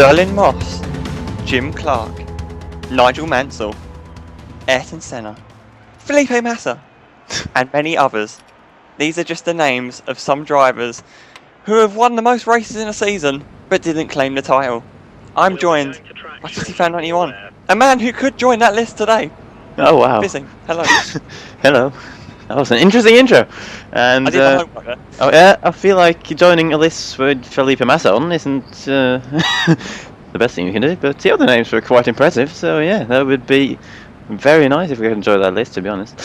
Sterling Moss, Jim Clark, Nigel Mansell, Ayrton Senna, Felipe Massa, and many others. These are just the names of some drivers who have won the most races in a season but didn't claim the title. I'm joined by Fisi Fan 91, a man who could join that list today. Oh wow! Fisi, hello. Hello. That was an interesting intro. And I did my homework there. oh yeah, I feel like joining a list with Felipe Massa on isn't the best thing you can do, but the other names were quite impressive. So yeah, that would be very nice if we could enjoy that list. To be honest.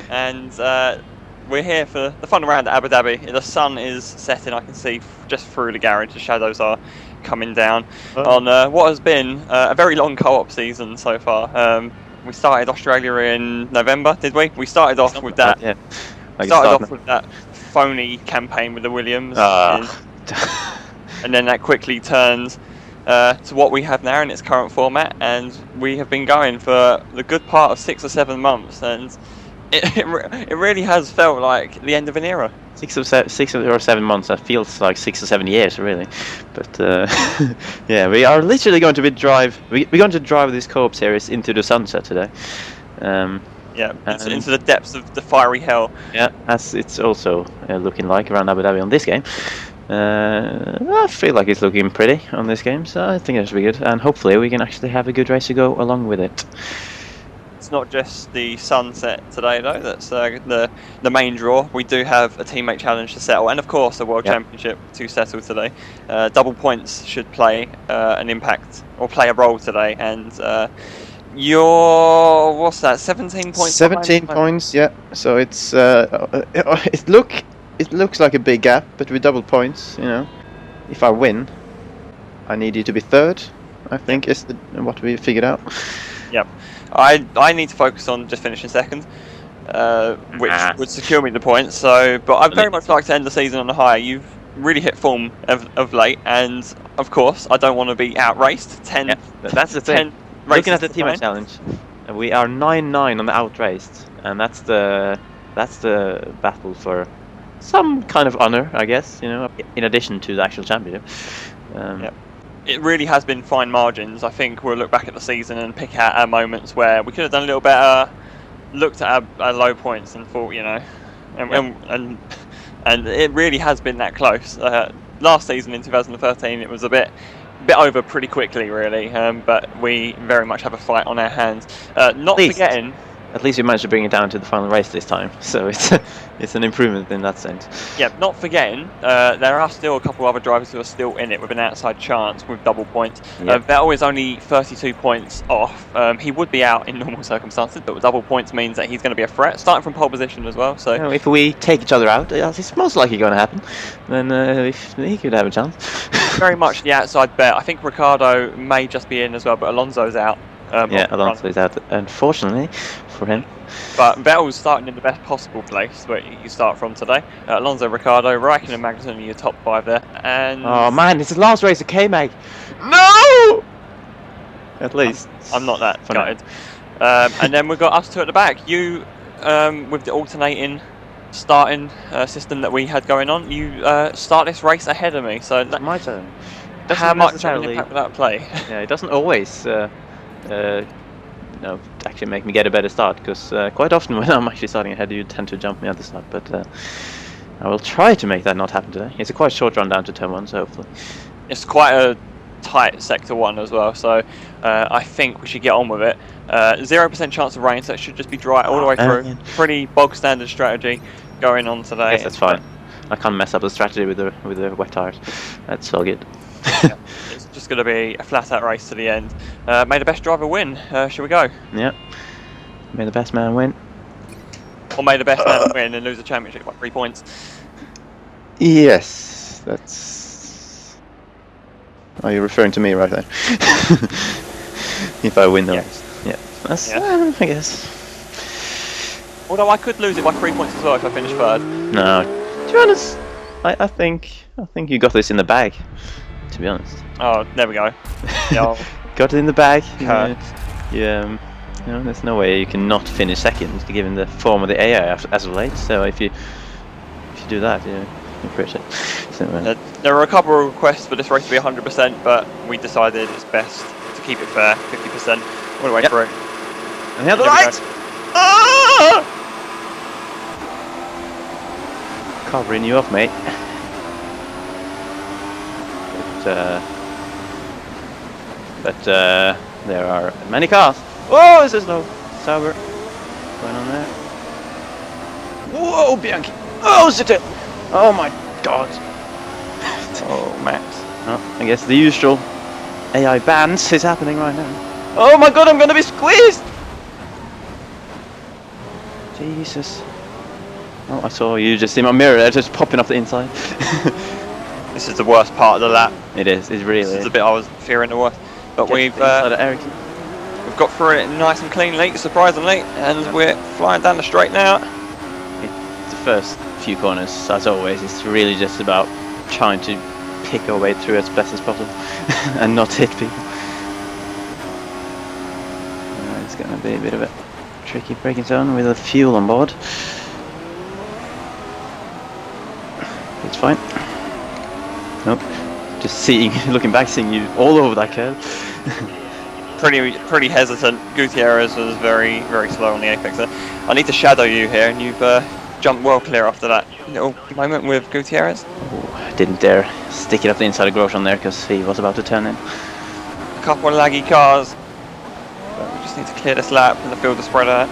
And we're here for the fun round at Abu Dhabi. The sun is setting. I can see just through the garage. The shadows are coming down on what has been a very long co-op season so far. We started Australia in November, did we? We started off with that. Yeah. Started off with that phony campaign with the Williams, and then that quickly turned to what we have now in its current format, and we have been going for the good part of 6 or 7 months, and it really has felt like the end of an era. 6 or 7 months. That feels like 6 or 7 years, really. But yeah, we are literally going to we're going to drive this co-op series into the sunset today. Yeah, into the depths of the fiery hell. Yeah, as it's also looking like around Abu Dhabi on this game. I feel like it's looking pretty on this game, so I think it should be good. And hopefully we can actually have a good race to go along with it. It's not just the sunset today though, that's the main draw. We do have a teammate challenge to settle, and of course a world championship to settle today. Double points should play an impact, or play a role today, and you're, what's that, 17 points? 17 points, yeah. So it's it looks like a big gap, but with double points, you know, if I win, I need you to be third, I think is what we figured out. Yep. I need to focus on just finishing second, which would secure me the points. So, but I'd very much like to end the season on a high. You've really hit form of late, and of course, I don't want to be outraced. That's the thing. Looking at the teammate challenge, we are 9-9 on the outraced, and that's the battle for some kind of honor, I guess. You know, in addition to the actual championship. It really has been fine margins. I think we'll look back at the season and pick out our moments where we could have done a little better, looked at our low points and thought, you know, and it really has been that close. Last season in 2013, it was a bit over pretty quickly, really, but we very much have a fight on our hands. Forgetting. At least we managed to bring it down to the final race this time, so it's an improvement in that sense. Yeah, not forgetting, there are still a couple other drivers who are still in it with an outside chance with double points. Vettel is only 32 points off. He would be out in normal circumstances, but with double points means that he's going to be a threat, starting from pole position as well. So if we take each other out, it's most likely going to happen. Then he could have a chance. Very much the outside bet. I think Ricciardo may just be in as well, but Alonso's out. Alonso is out, unfortunately for him. But Vettel's starting in the best possible place where you start from today. Alonso, Ricciardo, Raikkonen and Magnussen are your top 5 there. And oh man, it's the last race of K-Mag. No! At least. I'm not that gutted. And then we've got us two at the back. You, with the alternating starting system that we had going on, you start this race ahead of me. So my turn. How much of an impact will that play? Yeah, it doesn't always actually make me get a better start, because quite often when I'm actually starting ahead, you tend to jump me at the start, but I will try to make that not happen today. It's a quite short run down to turn 1, so hopefully. It's quite a tight sector 1 as well, so I think we should get on with it. 0% chance of rain, so it should just be dry all the way through. Pretty bog standard strategy going on today. Yes, that's fine. I can't mess up the strategy with the wet tires. That's all good. It's just going to be a flat-out race to the end. May the best driver win. Shall we go? Yeah. May the best man win. Or may the best man win and lose the championship by 3 points. Yes, that's. Are you referring to me right there? If I win the race. Yeah, that's. I guess. Although I could lose it by 3 points as well if I finish third. No, to be honest, I think you got this in the bag. To be honest. Oh, there we go. Got it in the bag. You know, there's no way you can not finish second, given the form of the AI as of late. So if you do that, you're pretty. There were a couple of requests for this race to be 100%, but we decided it's best to keep it fair, 50%. All the way through. And the other right! Ah! Covering you off, mate. But there are many cars. Oh, this is low. Sauber. Going on there. Whoa, Bianchi. Oh, Zittel. Oh my god. Oh, Max. Oh, I guess the usual AI bans is happening right now. Oh my god, I'm gonna be squeezed! Jesus. Oh, I saw you just in my mirror there, just popping off the inside. This is the worst part of the lap. It is, it really This is is. the bit I was fearing the worst. But we've got through it nice and cleanly, surprisingly, and we're flying down the straight now. The first few corners, as always, it's really just about trying to pick our way through as best as possible and not hit people. It's going to be a bit of a tricky braking zone with the fuel on board. It's fine. Nope. Just seeing, looking back, seeing you all over that curve. Pretty hesitant. Gutierrez was very slow on the apex there. I need to shadow you here, and you've jumped well clear after that little moment with Gutierrez. Oh, didn't dare stick it up the inside of Grosjean there because he was about to turn in. A couple of laggy cars. But we just need to clear this lap and the field is spread out.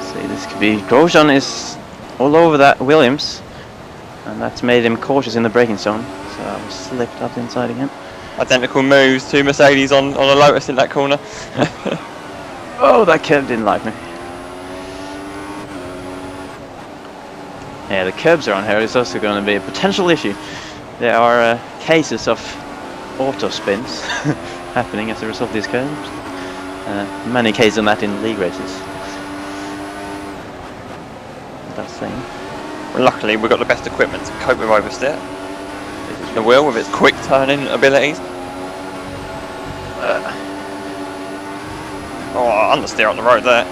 See, this could be... Grosjean is all over that Williams, and that's made him cautious in the braking zone. So I was slipped up the inside again. Identical moves to Mercedes on a Lotus in that corner. Oh, that curb didn't like me. Yeah, the curbs around here is also going to be a potential issue. There are cases of auto spins happening as a result of these curbs. Many cases on that in league races. That's saying. Well, luckily, we've got the best equipment to cope with oversteer. The wheel with its quick turning abilities. Oh, understeer on the road there.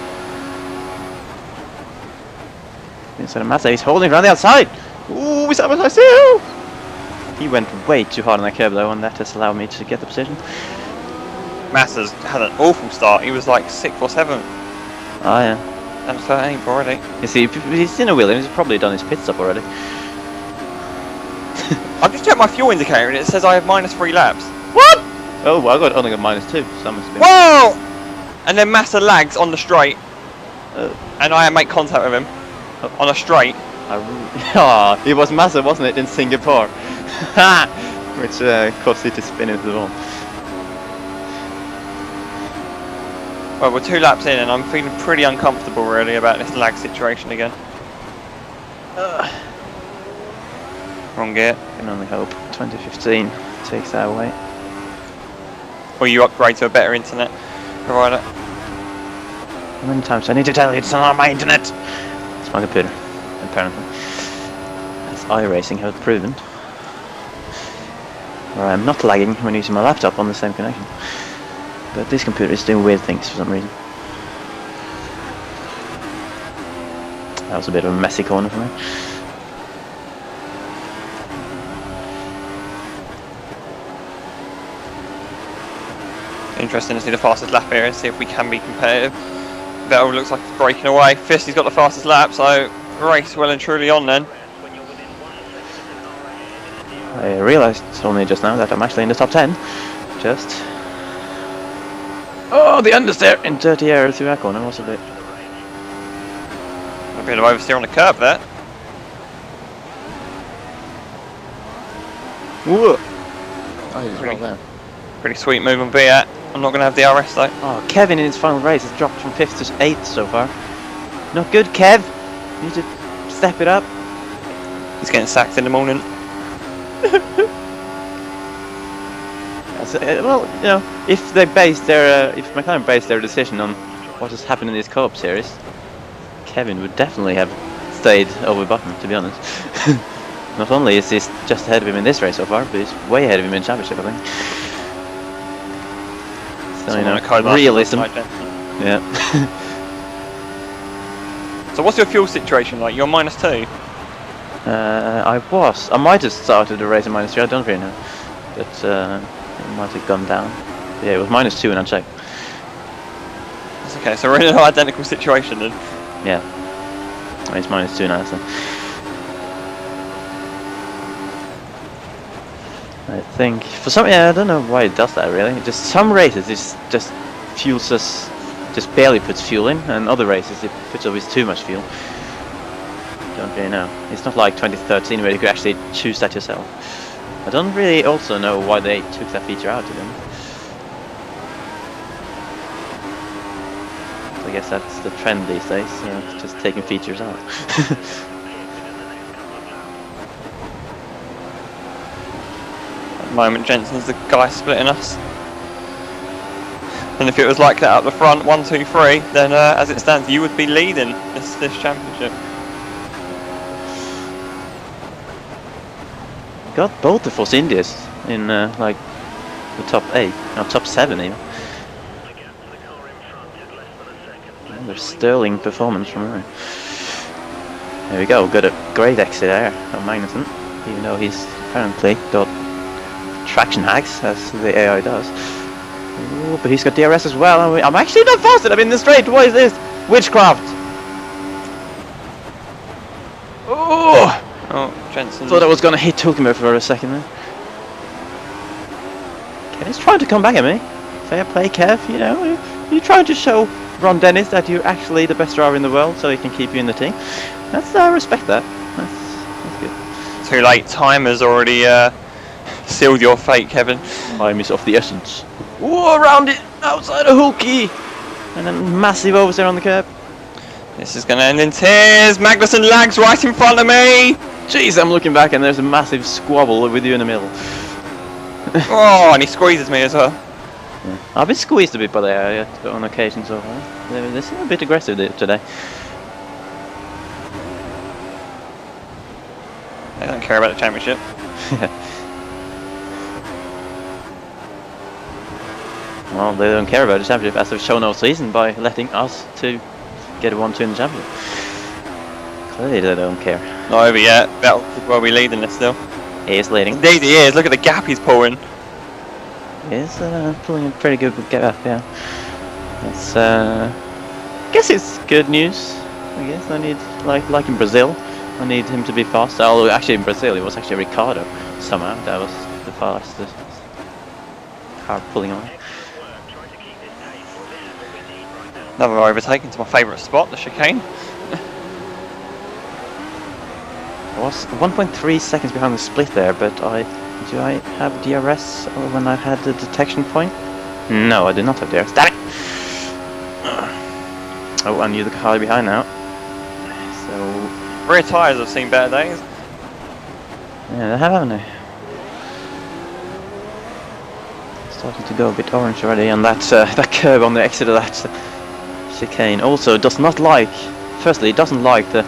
Instead of Massa, he's holding around the outside. Ooh, we sabotage too. He went way too hard on that curb though, and that has allowed me to get the position. Massa's had an awful start. He was like 6th or 7th. Oh yeah. And 13th already. You see, if he's in a Williams, he's probably done his pit stop already. I've just checked my fuel indicator and it says I have -3 laps. What? Oh, well, only got -2. So must have been... Whoa! And then Massa lags on the straight. And I make contact with him on a straight. Oh, it was Massa, wasn't it, in Singapore? Which caused it to spin into the wall. Well, we're 2 laps in and I'm feeling pretty uncomfortable really about this lag situation again. Wrong gear. Can only hope 2015 takes that away. Or you upgrade to a better internet provider. How many times do I need to tell you it's not on my internet? It's my computer, apparently. As iRacing has proven. Or I'm not lagging when using my laptop on the same connection. But this computer is doing weird things for some reason. That was a bit of a messy corner for me. Interesting to see the fastest lap here and see if we can be competitive. Vettel looks like it's breaking away. Fisty's got the fastest lap, so race well and truly on then. I realised only just now that I'm actually in the top 10. Just... Oh, the understeer in dirty air through that corner was a bit... A bit of oversteer on the curb there. Whoa! Oh, he's right there. Pretty sweet move on Beat. I'm not going to have DRS though. Oh, Kevin in his final race has dropped from 5th to 8th so far. Not good, Kev. You need to step it up. He's getting sacked in the morning. Well, you know, if they base their, if McLaren based their decision on what has happened in this co-op series, Kevin would definitely have stayed over Button, to be honest. Not only is he just ahead of him in this race so far, but he's way ahead of him in championship, I think. So, you know, realism. Yeah. So what's your fuel situation like? You're -2. I might have started the race at -3. I don't really know, but it might have gone down. But yeah, it was -2 when I checked. That's okay. So we're in an identical situation then. Yeah, I mean, it's -2 now. So I think for some, yeah, I don't know why it does that really. Just some races, it just fuels us, just barely puts fuel in, and other races it puts always too much fuel. Don't really know. It's not like 2013 where you could actually choose that yourself. I don't really also know why they took that feature out to them. So I guess that's the trend these days, just taking features out. At the moment, Jensen's the guy splitting us. And if it was like that up the front, 1, 2, 3, then as it stands, you would be leading this championship. Got both the Force Indias in like the top 8, or top 7 even. Another sterling performance from her. There we go, got a great exit there from Magnussen, even though he's apparently got traction hacks, as the AI does. Ooh, but he's got DRS as well, and I'm actually not faster, I'm in the straight, what is this? Witchcraft! Oh! Oh, Jensen. Thought I was gonna hit Hulkenberg for a second there. Kenny's trying to come back at me. Fair play, Kev, you know. You're trying to show Ron Dennis that you're actually the best driver in the world so he can keep you in the team. That's, I respect that. That's good. Too late, time has already sealed your fate, Kevin. Time is of the essence. Whoa, around it, outside of Hulky! And then massive oversteer on the curb. This is going to end in tears. Magnussen lags right in front of me. Jeez, I'm looking back and there's a massive squabble with you in the middle. Oh, and he squeezes me as well. Yeah. I've been squeezed a bit by the area on occasion so far. They seem a bit aggressive today. They don't care about the championship. Well, they don't care about the championship as they've shown all season by letting us to get a 1-2 in the championship. Clearly they don't care. Not over yet. Vettel could well be leading this still. He is leading. Indeed he is. Look at the gap he's pulling. He is pulling a pretty good gap, yeah. It's I guess it's good news. I guess I need like in Brazil, I need him to be faster. Although actually in Brazil it was actually Ricardo somehow that was the fastest car pulling on. Another overtake into my favourite spot, the chicane. I was 1.3 seconds behind the split there, but do I have DRS when I had the detection point? No, I did not have DRS. Damn it! Oh, I knew the car behind now. So Rear tyres have seen better days. yeah, they have, haven't they? Starting to go a bit orange already on that that curve on the exit of that chicane. Also, does not like. Firstly, it doesn't like the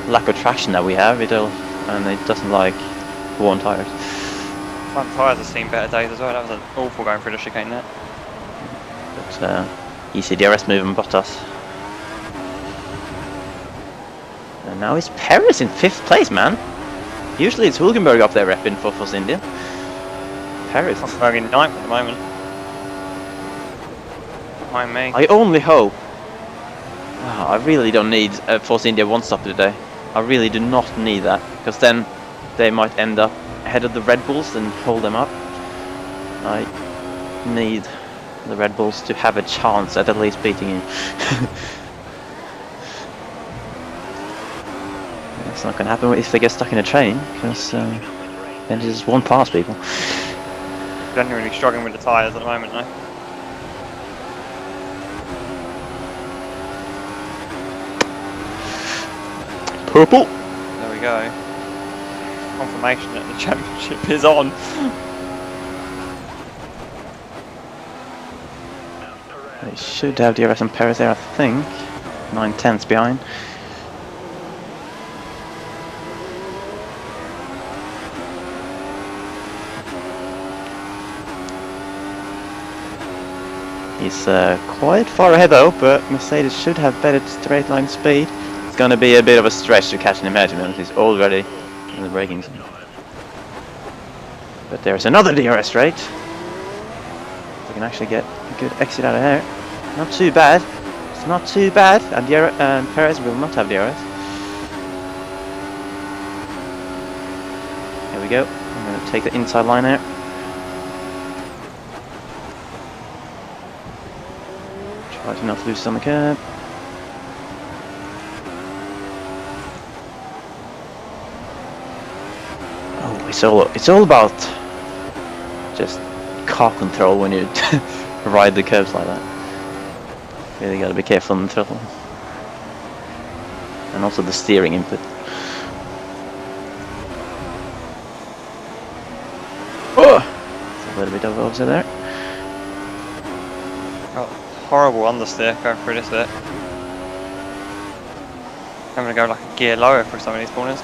lack of traction that we have. And it doesn't like worn tyres. Front tyres have seen better days as well. That was awful going through the chicane there. But easy DRS move on Bottas. And now it's Perez in 5th place, man. Usually it's Hulkenberg up there repping for Force India. Perez. Hulkenberg in 9th at the moment. Behind me. I only hope. I really don't need Force India 1 stop today. I really do not need that, because then they might end up ahead of the Red Bulls and hold them up. I need the Red Bulls to have a chance at least beating you. It's not going to happen if they get stuck in a train, because then they just won't pass people. Genuinely struggling with the tyres at the moment though. Purple! There we go. Confirmation that the championship is on. They should have DRS and Perez there, I think. 9/10ths behind. He's quite far ahead though, but Mercedes should have better straight line speed. gonna be a bit of a stretch to catch him ahead, to be honest. He's already in the braking zone. But there's another DRS straight. We can actually get a good exit out of here. Not too bad. It's not too bad. And Perez will not have DRS. Here we go. I'm going to take the inside line here. Try to not lose on the curb. Oh, it's all about just car control when you ride the curves like that. Really got to be careful on the throttle, and also the steering input. Oh, it's a little bit of offset there. Oh, horrible understeer going through this bit. I'm gonna go like a gear lower for some of these corners.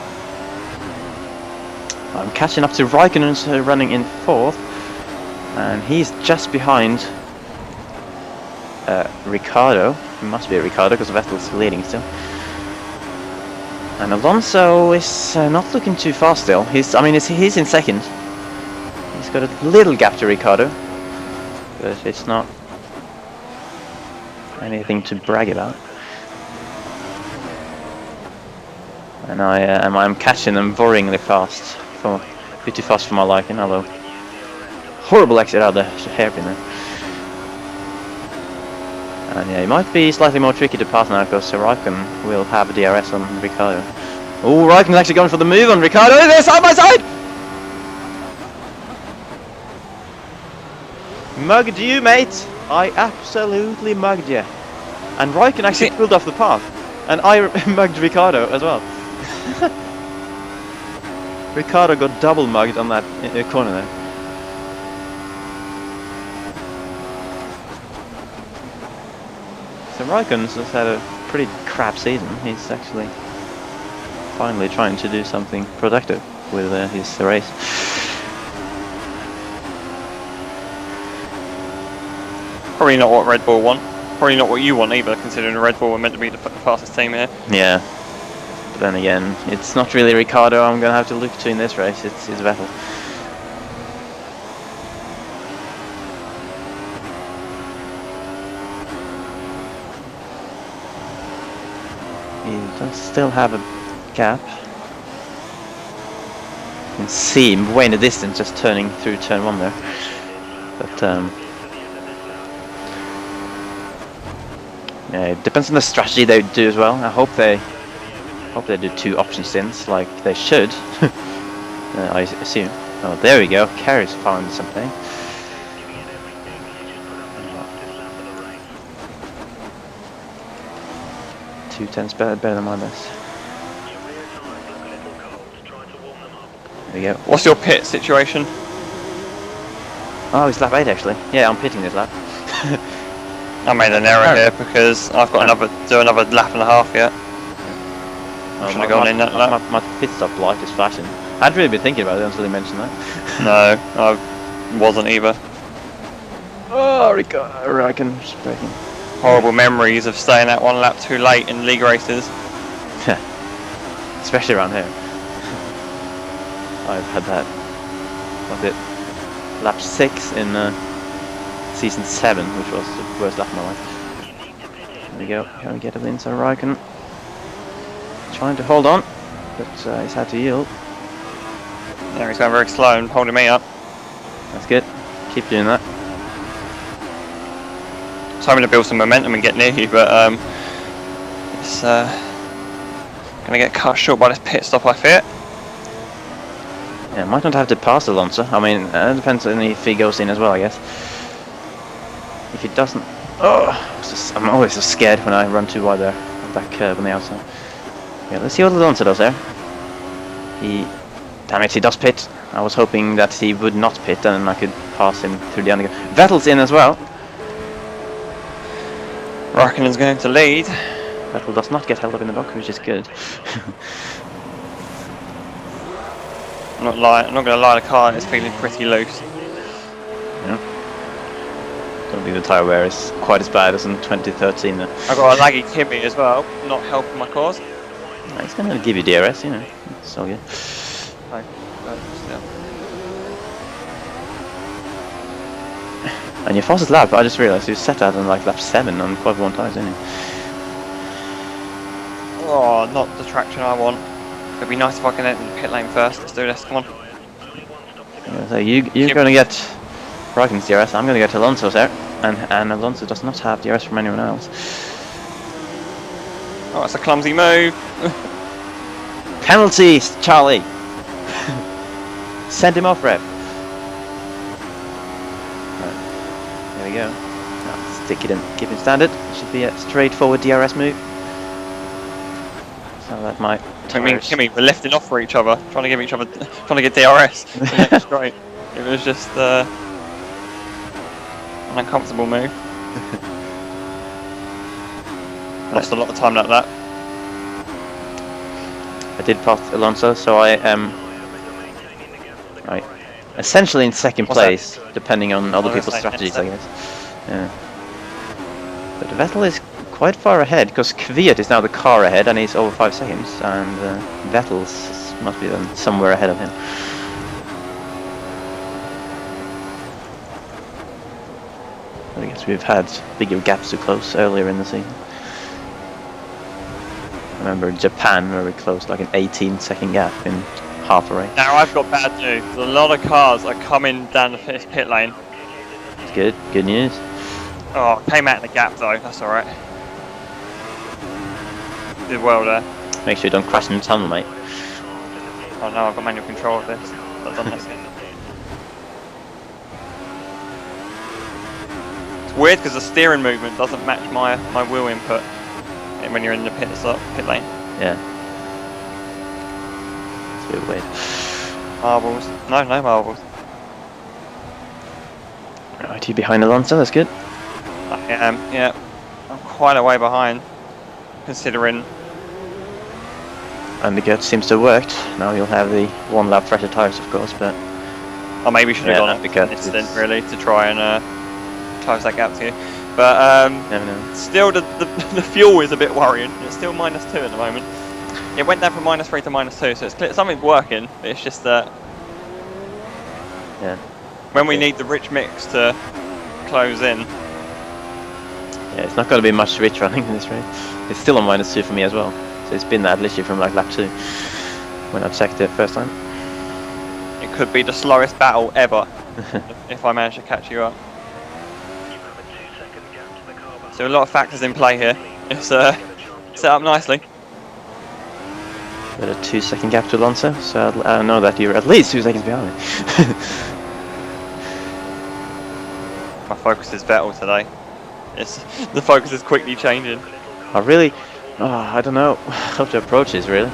I'm catching up to Raikkonen, who's running in 4th, and he's just behind Ricciardo. It must be Ricciardo because Vettel's leading still. And Alonso is not looking too fast still. He's in 2nd. He's got a little gap to Ricciardo, but it's not anything to brag about. And I'm catching them worryingly fast. A bit too fast for my liking, although horrible exit out of the hairpin there. And yeah, it might be slightly more tricky to pass now because Raikkonen will have a DRS on Ricciardo. Oh, Raikkonen's actually going for the move on Ricciardo. They're side by side! Mugged you, mate! I absolutely mugged you. And Raikkonen actually pulled off the path. And I mugged Ricciardo as well. Ricciardo got double mugged on that corner there. So Raikkonen's just had a pretty crap season. He's actually finally trying to do something productive with his race. Probably not what Red Bull want. Probably not what you want either, considering Red Bull were meant to be the fastest team here. Yeah. But then again, it's not really Ricciardo I'm going to have to look to in this race, it's Vettel. He does still have a gap. You can see him way in the distance just turning through turn 1 there. But yeah, it depends on the strategy they do as well. I hope they do 2 option stints like they should. I assume. Oh, there we go. Carrie's found something. 2 tenths better than my best. There we go. What's your pit situation? Oh, it's lap 8 actually. Yeah, I'm pitting this lap. I made an error here because I've got another lap and a half yet. Should have gone in that lap. My pit stop light is flashing. I hadn't really been thinking about it until you mentioned that. No, I wasn't either. Oh, Raikkonen's braking. Horrible memories of staying out 1 lap too late in league races. Especially around here. I've had that. Was it lap 6 in season 7, which was the worst lap of my life. There we go. Can we get it inside Raikkonen? Trying to hold on, but he's had to yield. Yeah, he's going very slow and holding me up. That's good. Keep doing that. I was hoping to build some momentum and get near you, but it's going to get cut short by this pit stop, I fear. Yeah, might not have to pass Alonso. I mean, it depends on if he goes in as well, I guess. If he doesn't... Oh, I'm always so scared when I run too wide there. On that curve on the outside. Yeah, let's see what Alonso does there. Damn it, he does pit. I was hoping that he would not pit and I could pass him through the undercut. Vettel's in as well. Raikkonen's going to lead. Vettel does not get held up in the block, which is good. I'm not going to lie, the car is feeling pretty loose. Yeah. Don't think the tyre wear is quite as bad as in 2013. I've got a laggy Kimmy as well, not helping my cause. He's gonna give you DRS, you know. It's all good. Still. And your fastest lap, I just realised you set that on like lap 7 on quite one time, didn't you? Oh, not the traction I want. It'd be nice if I can enter the pit lane first. Let's do this. Come on. Yeah, so you're going to get Raikkonen's DRS. I'm going to get Alonso's there, and Alonso does not have DRS from anyone else. Oh, it's a clumsy move. Penalties, Charlie. Send him off, Rev. Right. There we go. Now, stick it in, keep it standard. Should be a straightforward DRS move. So that might. Kimmy, we're lifting off for each other, trying to get DRS. That's great. It was just an uncomfortable move. Lost a lot of time like that. I did pass Alonso, so I am essentially in second place, depending on other people's strategies, I guess. Yeah. But Vettel is quite far ahead, because Kvyat is now the car ahead, and he's over 5 seconds, and Vettel must be then somewhere ahead of him. I guess we've had bigger gaps to close earlier in the season. I remember Japan, where we closed like an 18-second gap in half a race. Now I've got bad news. A lot of cars are coming down the pit lane. It's good. Good news. Oh, came out in the gap though. That's all right. Did well there. Make sure you don't crash in the tunnel, mate. Oh no, I've got manual control of this. I've done this. It's weird because the steering movement doesn't match my wheel input when you're in the pit lane. Yeah. It's a bit weird. Marbles. No marbles. Right, you behind Alonso, that's good. I am, yeah. I'm quite a way behind, considering. And the gut seems to have worked. Now you'll have the 1 lap fresher tyres, of course, but. I maybe should have gone the at gut an instant, really, to try and close that gap to you. But never know. still, the fuel is a bit worrying. It's still -2 at the moment. It went down from -3 to -2, so it's clear something's working. But it's just that when we need the rich mix to close in. Yeah, it's not going to be much rich running in this race. It's still on -2 for me as well. So it's been that literally from like lap 2 when I've checked it first time. It could be the slowest battle ever if I manage to catch you up. So a lot of factors in play here. It's set up nicely. Got a 2-second gap to Alonso, so I know that you're at least 2 seconds behind me. My focus is Vettel today. The focus is quickly changing. I don't know how to approach this really.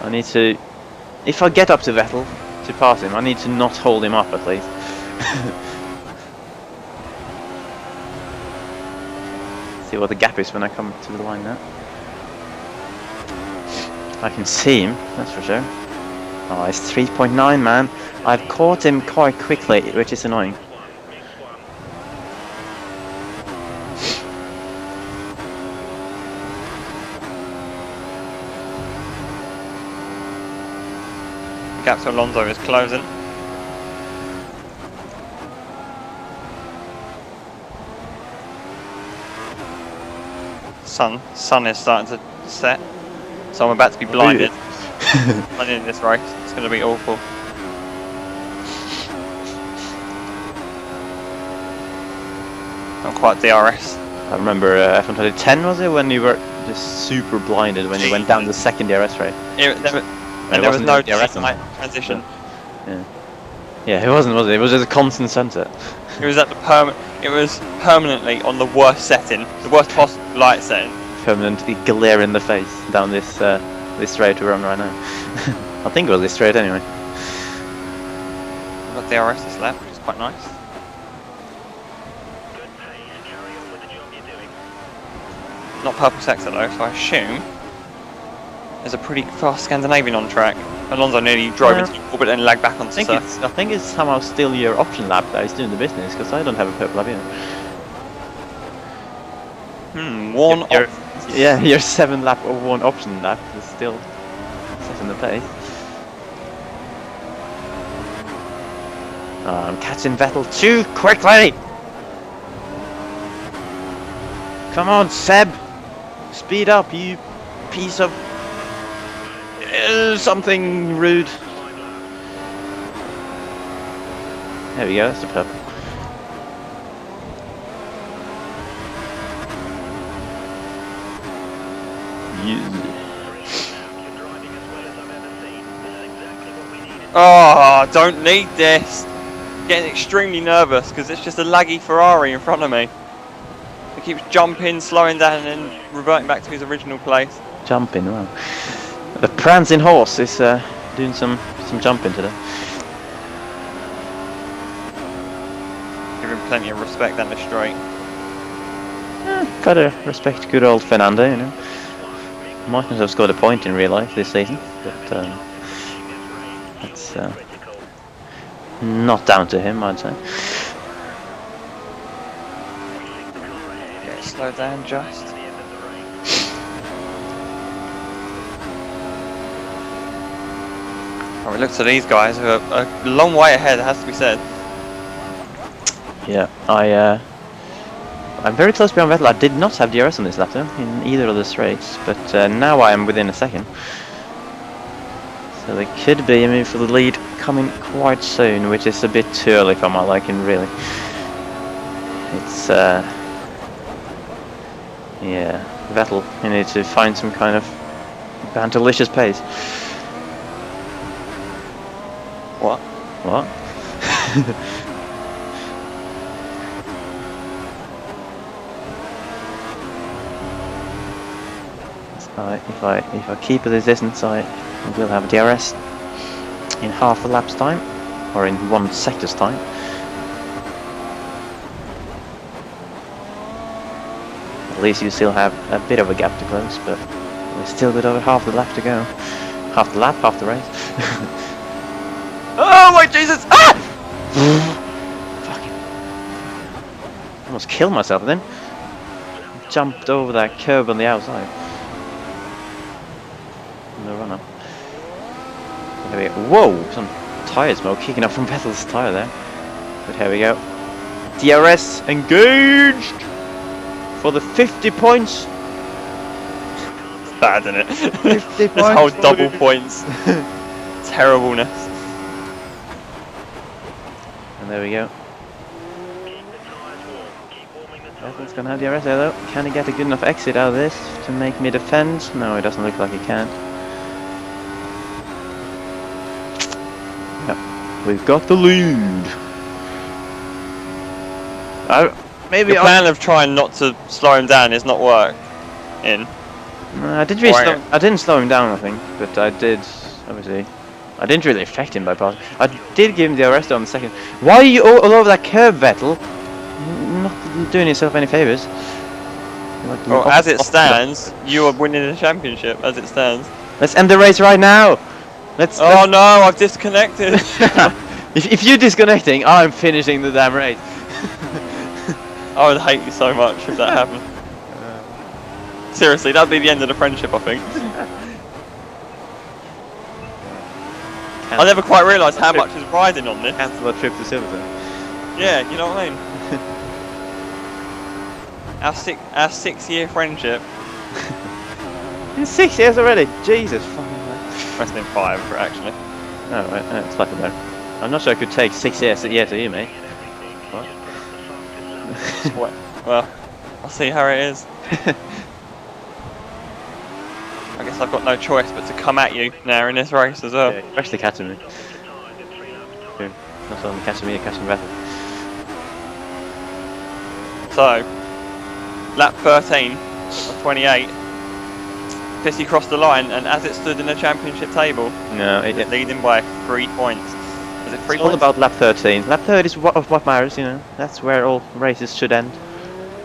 I need to, if I get up to Vettel to pass him, I need to not hold him up at least. See what the gap is when I come to the line now. I can see him, that's for sure. Oh, it's 3.9, man. I've caught him quite quickly, which is annoying. Gap to Alonso is closing. Sun is starting to set, so I'm about to be blinded. In this race, it's going to be awful. Not quite DRS. I remember F1 2010 was it when you were just super blinded when you went down the second DRS straight. There was no DRS transition. Yeah, it wasn't, was it? It was just a constant sunset. It was at the It was permanently on the worst setting, the worst possible light setting. Permanently glare in the face down this this straight we're on right now. I think it was this straight anyway. We've got DRS this lap, which is quite nice. Not purple sector though, so I assume there's a pretty fast Scandinavian on track. Alonso nearly drove into the wall but then lagged back onto the circuit. I think it's somehow still your option lap that is doing the business, because I don't have a purple lap either. One Your- op- Yeah, your 7 lap or 1 option lap is still set in the place. I'm catching Vettel too quickly! Come on, Seb! Speed up, you piece of... something rude. There we go, that's the purple. Oh, don't need this. Getting extremely nervous because it's just a laggy Ferrari in front of me. It keeps jumping, slowing down, and then reverting back to his original place. Jumping, wow. The prancing horse is doing some jumping today. Give him plenty of respect down the straight. Gotta respect good old Fernando, you know. Might not have scored a point in real life this season, but it's not down to him, I'd say. Yeah, slow down just. Oh, we look to these guys who are a long way ahead, it has to be said. Yeah, I'm very close behind Vettel. I did not have DRS on this lap though, in either of the straights, but now I am within a second. So there could be a move for the lead coming quite soon, which is a bit too early for my liking, really. It's, yeah, Vettel, you need to find some kind of bantalicious pace. What? What? If I keep at this distance, I will have DRS in half a lap's time, or in 1 sector's time. At least you still have a bit of a gap to close, but we've still got over half the lap to go. Half the lap, half the race. Oh my Jesus! Ah! Fucking almost killed myself then. Jumped over that curb on the outside. No run up. There we go. Whoa! Some tyre smoke kicking up from Vettel's tyre there. But here we go. DRS engaged for the 50 points. It's bad, isn't it? 50 This points. whole double points. Terribleness. And there we go. Vettel's gonna have DRS there though. Can he get a good enough exit out of this to make me defend? No, it doesn't look like he can. Yep, we've got the lead. Maybe The plan of trying not to slow him down is not working. I didn't slow him down, I think, but I did. Obviously, I didn't really affect him by passing. I did give him the arrest on the second. Why are you all over that curb, Vettel? Not doing yourself any favors. Well, as it stands, you are winning the championship. As it stands. Let's end the race right now. Oh no, I've disconnected. if you're disconnecting, I'm finishing the damn race. I would hate you so much if that happened. Seriously, that'd be the end of the friendship, I think. I never quite realised how much is riding on this. Cancel a trip to Silverstone. Yeah, you know what I mean? Our 6-year friendship. In 6 years already? Jesus fucking hell. Less than 5, actually. Oh, right, it's slightly better. I'm not sure I could take 6 years to you, mate. What? Well, I'll see how it is. I guess I've got no choice but to come at you now in this race as well. Yeah, you're actually catching me. You're not only catching me, you're catching Vettel. So, lap 13 of 28, Fisi crossed the line, and as it stood in the championship table, No, leading by 3 points. Is it 3 it's all points? about lap 13. Lap 30 is what matters, you know. That's where all races should end.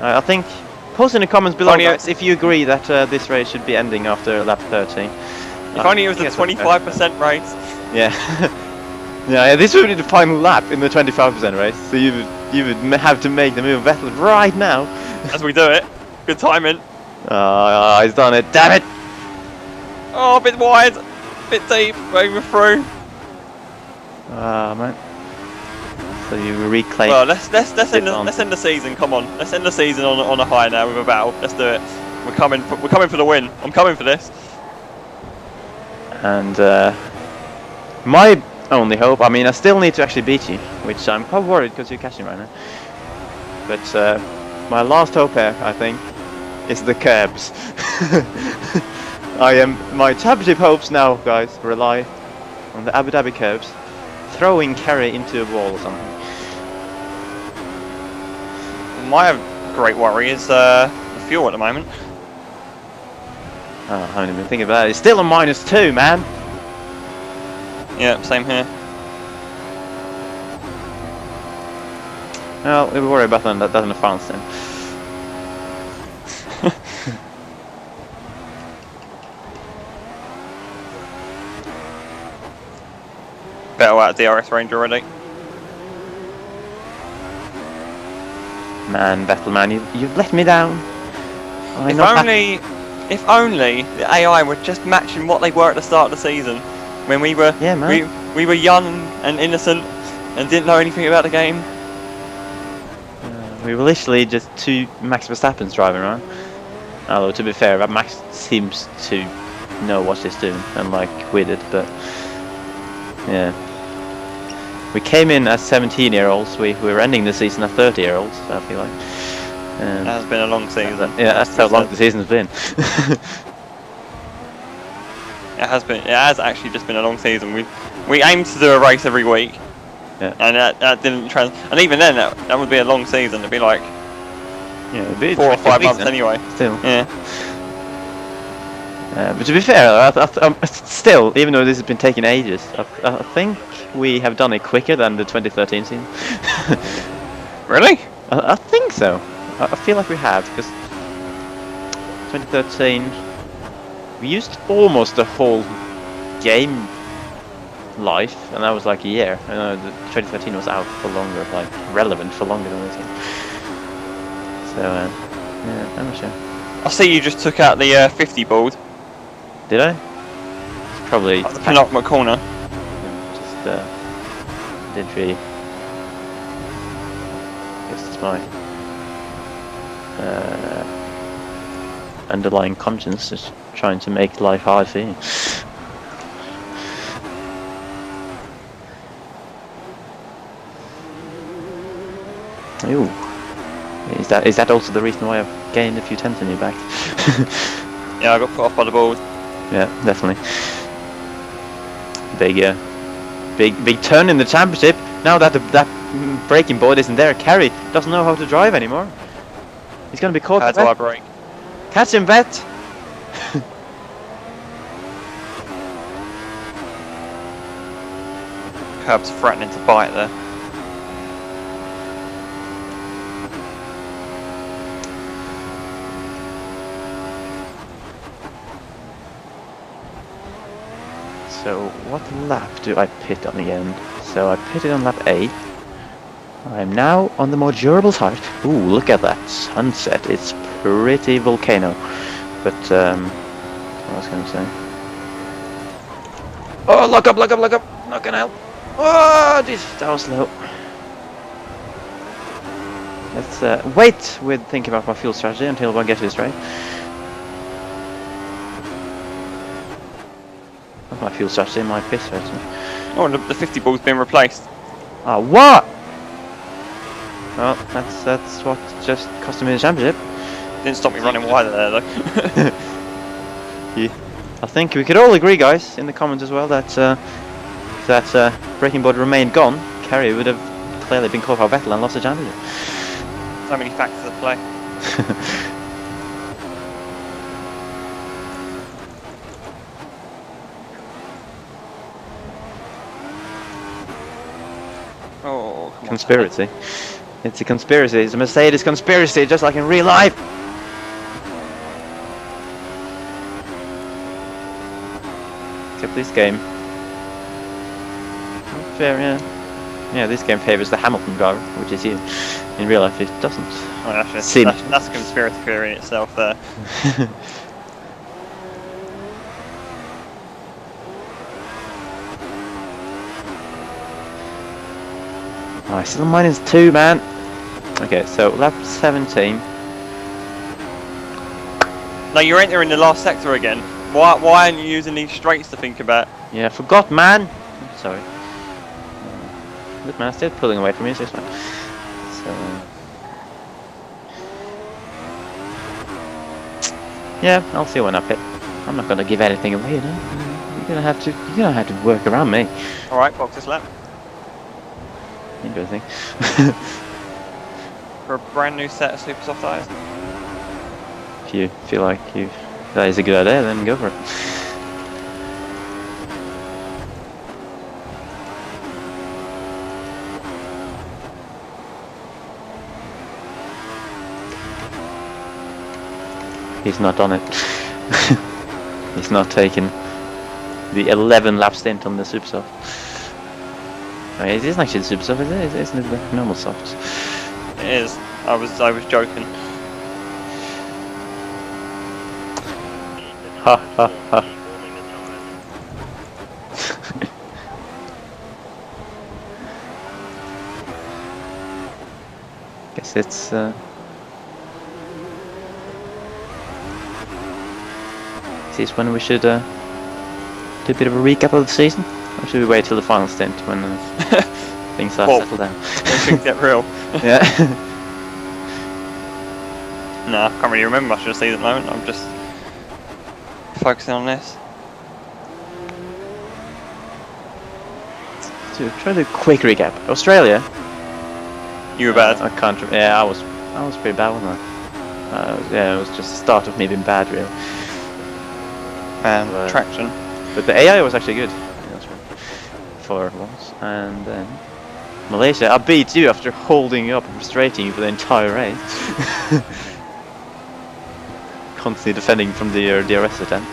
I think. Post in the comments below, guys, if you agree that this race should be ending after lap 13. If only it was a 25% race. Yeah. Yeah, this would be the final lap in the 25% race. So you would have to make the move Vettel right now. As we do it. Good timing. He's done it. Damn it! Oh, a bit wide, a bit deep, overthrough. Man. So you reclaim. Well, let's end the season. Come on, let's end the season on a high now with a battle. Let's do it. We're coming for the win. I'm coming for this. And my only hope, I mean, I still need to actually beat you, which I'm quite worried because you're catching right now. But my last hope here, I think, is the curbs. My championship hopes now, guys, rely on the Abu Dhabi curbs, throwing Kerry into a wall or something. My great worry is the fuel at the moment. Oh, I haven't even been thinking about it. It's still a -2, man. Yeah, same here. Well, we'll worry about that in advance then. Better out of DRS range already. Man, Vettel, man, you've let me down. If only the AI were just matching what they were at the start of the season, when we were we were young and innocent and didn't know anything about the game. We were literally just two Max Verstappen's driving around. Although to be fair, Max seems to know what he's doing, unlike we did. But yeah, we came in as 17-year-olds. We were ending the season as 30-year-olds. I feel like. It has been a long season. Yeah, that's how long the season's been. It has been. It has actually just been a long season. We aimed to do a race every week, yeah, and that didn't And even then, that would be a long season. It'd be like 4 or 5 months anyway. Still. Yeah. But to be fair, still, even though this has been taking ages, I think we have done it quicker than the 2013 season. Really? I think so. I feel like we have, because 2013 we used almost the whole game life, and that was like a year. I know the 2013 was out for longer, like relevant for longer than this game. So yeah, I'm not sure. I see you just took out the 50 board. Did I? It's probably the penultimate corner. Just didn't really. Guess it's my underlying conscience just trying to make life hard for you. Ooh. Is that also the reason why I've gained a few tenths in your back? Yeah, I got put off by the board. Yeah, definitely. Big turn in the championship. Now that that braking board isn't there, Kerry doesn't know how to drive anymore. He's going to be caught. How do I brake? Catch him, Vet! Curbs threatening to bite there. So what lap do I pit on again? So I pitted on lap 8. I'm now on the more durable side. Ooh, look at that sunset. It's pretty volcano. But what was I going to say? Oh, lock up! Not gonna help. Oh, that was low. Let's wait with thinking about my fuel strategy until I get this right. Not my fuel strategy, my pit strategy. Oh, the 50 ball's been replaced. Ah, what? Well, that's what just cost me the championship. Didn't stop me running wider there though. Yeah. I think we could all agree, guys, in the comments as well, that if that braking board remained gone, Kerry would have clearly been caught by Vettel and lost the championship. So many factors at play. Oh, come on, conspiracy. It's a conspiracy. It's a Mercedes conspiracy, just like in real life. Except this game. Fair, yeah. Yeah, this game favors the Hamilton driver, which is you. In real life, it doesn't. Well, Sin. that's a conspiracy theory in itself there. Oh, still -2, man. Okay, so lap 17. No, you're entering the last sector again. Why aren't you using these straights to think about? Yeah, I forgot, man. Sorry. Good man, still pulling away from me, so it's fine. So, yeah, I'll see when I pit. I'm not gonna give anything away, you know. You're gonna have to work around me. All right, box this lap Interesting. for a brand new set of super soft tyres. If you feel like that is a good idea, then go for it. He's not on it. He's not taking the 11 lap stint on the super soft. Wait, it isn't actually the super soft, is it? Isn't it the normal soft? It is. I was joking. Ha ha ha. Guess it's this is when we should do a bit of a recap of the season, or should we wait till the final stint when things are settled down? When things get real. Yeah. No, I can't really remember much of the season at the moment. I'm just focusing on this. So try to quick recap. Australia. You were bad. I can't. Yeah, I was pretty bad, wasn't I? Yeah, it was just the start of me being bad, really. And traction. But the AI was actually good. Yeah, for once. And then Malaysia, I beat you after holding you up and frustrating you for the entire race. Constantly defending from the DRS attempt.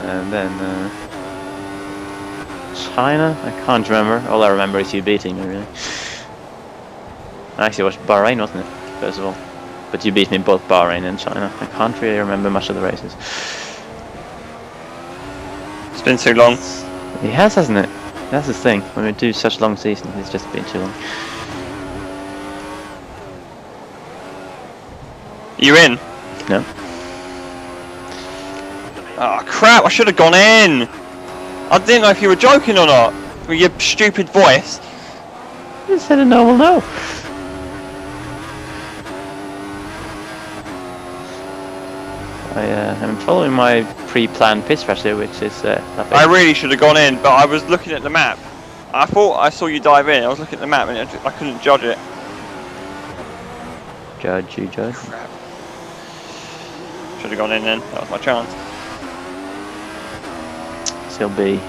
And then China, I can't remember. All I remember is you beating me, really. Actually, it was Bahrain, wasn't it? First of all. But you beat me both Bahrain and China. I can't really remember much of the races. It's been too long. It has, hasn't it? That's the thing. When we do such long seasons, it's just been too long. You in? No. Oh crap! I should have gone in. I didn't know if you were joking or not. With your stupid voice. You said a normal no. I'm following my pre-planned pit strategy, which is I really should have gone in, but I was looking at the map. I thought I saw you dive in. I was looking at the map and I couldn't judge it. Judge. Crap. Should have gone in then. That was my chance. Still be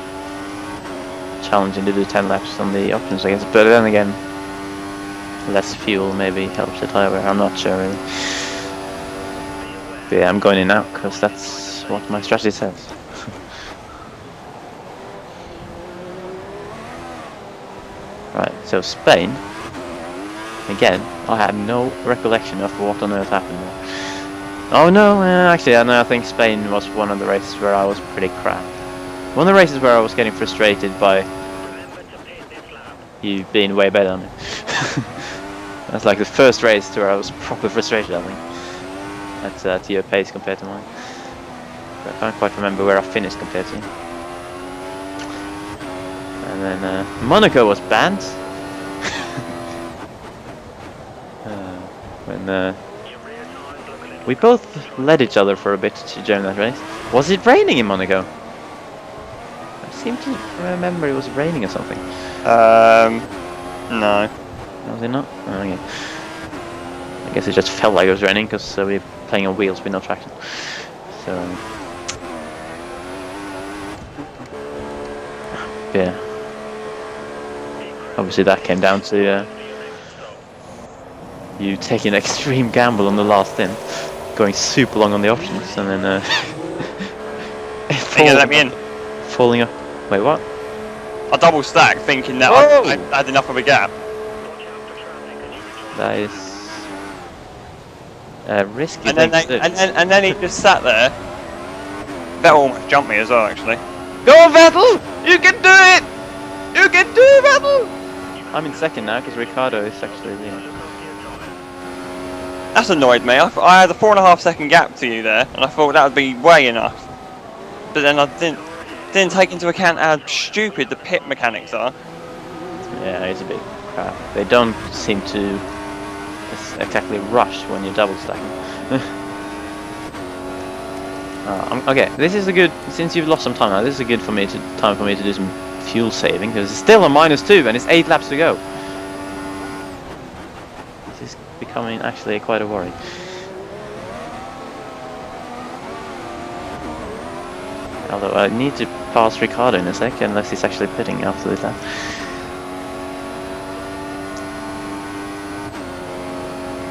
challenging to do 10 laps on the options, I guess. But then again, less fuel maybe helps it. However, I'm not sure really. But yeah, I'm going in now because that's what my strategy says. Right, so Spain. Again, I had no recollection of what on earth happened there. Oh no, actually, I think Spain was one of the races where I was pretty crap. One of the races where I was getting frustrated by you being way better than me. That's like the first race where I was proper frustrated, I think. At your pace compared to mine. But I can't quite remember where I finished compared to you. And then Monaco was banned. When we both led each other for a bit during that race. Was it raining in Monaco? I seem to remember it was raining or something. No. Was it not? Oh, okay. I guess it just felt like it was raining because we were playing on wheels with no traction. So yeah. Obviously that came down to you taking an extreme gamble on the last stint, going super long on the options, and then you let me in. Falling up. Wait, what? I double stacked thinking that I had enough of a gap. That is Risky And then, thing to do. and then he just sat there. That almost jumped me as well, actually. Go on, Vettel! You can do it! You can do it, Vettel! I'm in second now because Ricardo is actually leading. That's annoyed me. I had a 4.5 second gap to you there, and I thought that would be way enough. But then I didn't take into account how stupid the pit mechanics are. Yeah, it's a bit crap. They don't seem to exactly rush when you're double stacking. Okay, this is a good. Since you've lost some time now, this is a good time for me to do some fuel saving because it's still a -2 and it's 8 laps to go. This is becoming actually quite a worry. Although I need to pass Ricardo in a sec, unless he's actually pitting after this lap.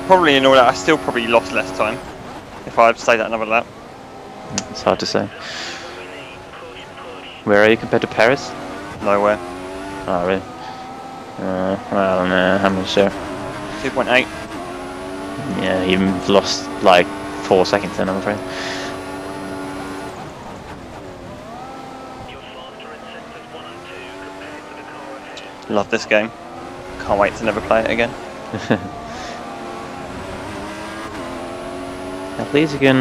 Probably in all that, I still probably lost less time if I had stayed at another lap. It's hard to say. Where are you compared to Paris? Nowhere. Oh, really? Well, no, I'm not sure. 2.8. Yeah, you've lost like 4 seconds then, I'm afraid. Love this game. Can't wait to never play it again. At least you can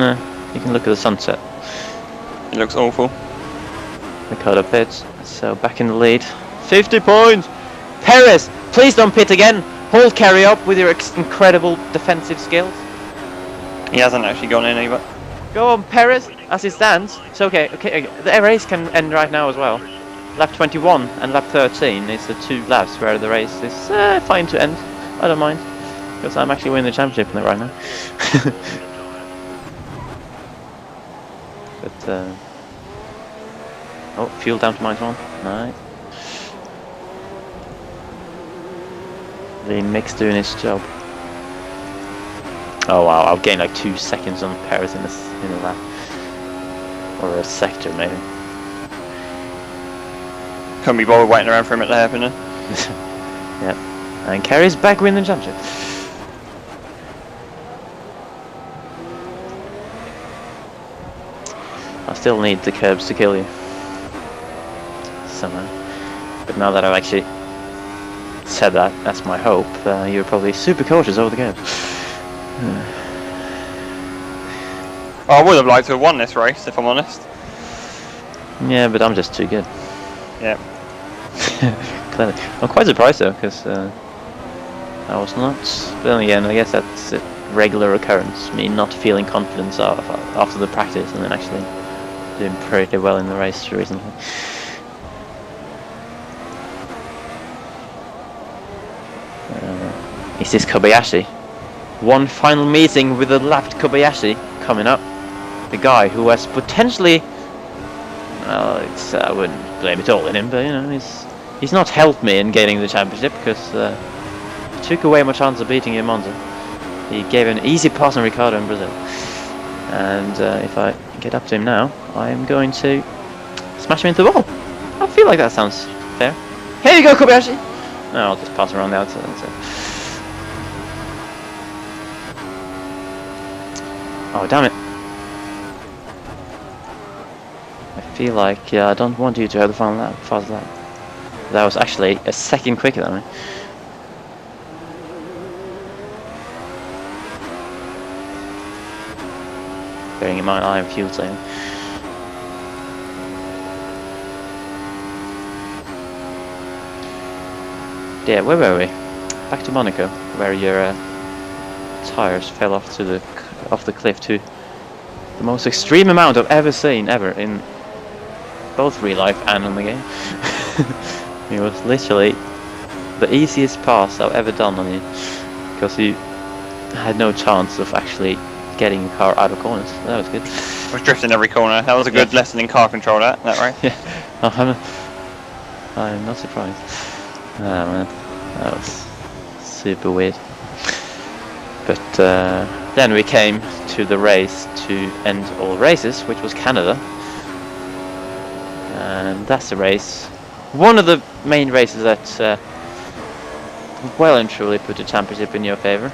look at the sunset. It looks awful. Ricardo pits, so back in the lead. 50 points! Perez, please don't pit again! Hold carry up with your incredible defensive skills. He hasn't actually gone in either. Go on, Perez, as it stands. It's okay, the race can end right now as well. Lap 21 and lap 13 is the 2 laps where the race is fine to end. I don't mind, because I'm actually winning the championship in it right now. But, oh, fuel down to -1. Nice. The mix doing its job. Oh wow, I'll gain like 2 seconds on Paris in a lap. Or a sector maybe. Couldn't be bothered waiting around for him at the hairpin. Yep. And carries back win the championship. I still need the curbs to kill you. Somehow. But now that I've actually said that, that's my hope, you're probably super cautious over the curbs. I would have liked to have won this race, if I'm honest. Yeah, but I'm just too good. Yeah. Clearly. I'm quite surprised though, because I was not. But then again, I guess that's a regular occurrence. Me not feeling confidence after the practice, and then actually doing pretty well in the race recently. Is this Kobayashi? One final meeting with the lapped Kobayashi coming up. The guy who has potentially. Well, I wouldn't blame it all on him, but you know, he's not helped me in getting the championship because he took away my chance of beating him Monza. He gave an easy pass on Ricardo in Brazil, and if I get up to him now, I am going to smash him into the wall. I feel like that sounds fair. Here you go, Kobayashi. No, I'll just pass around the outside. Oh damn it! I feel like I don't want you to have the final lap, fast lap. That was actually a second quicker than me. Bearing in mind I am fuel saving. Yeah, where were we? Back to Monaco, where your tires fell off the cliff to the most extreme amount I've ever seen in both real life and on the game. It was literally the easiest pass I've ever done on you, because you had no chance of actually getting your car out of corners. That was good. I was drifting every corner. That was a good lesson in car control, that right? Yeah, I'm not surprised. Oh man, that was super weird. But then we came to the race to end all races, which was Canada. And that's the race, one of the main races that well and truly put the championship in your favor.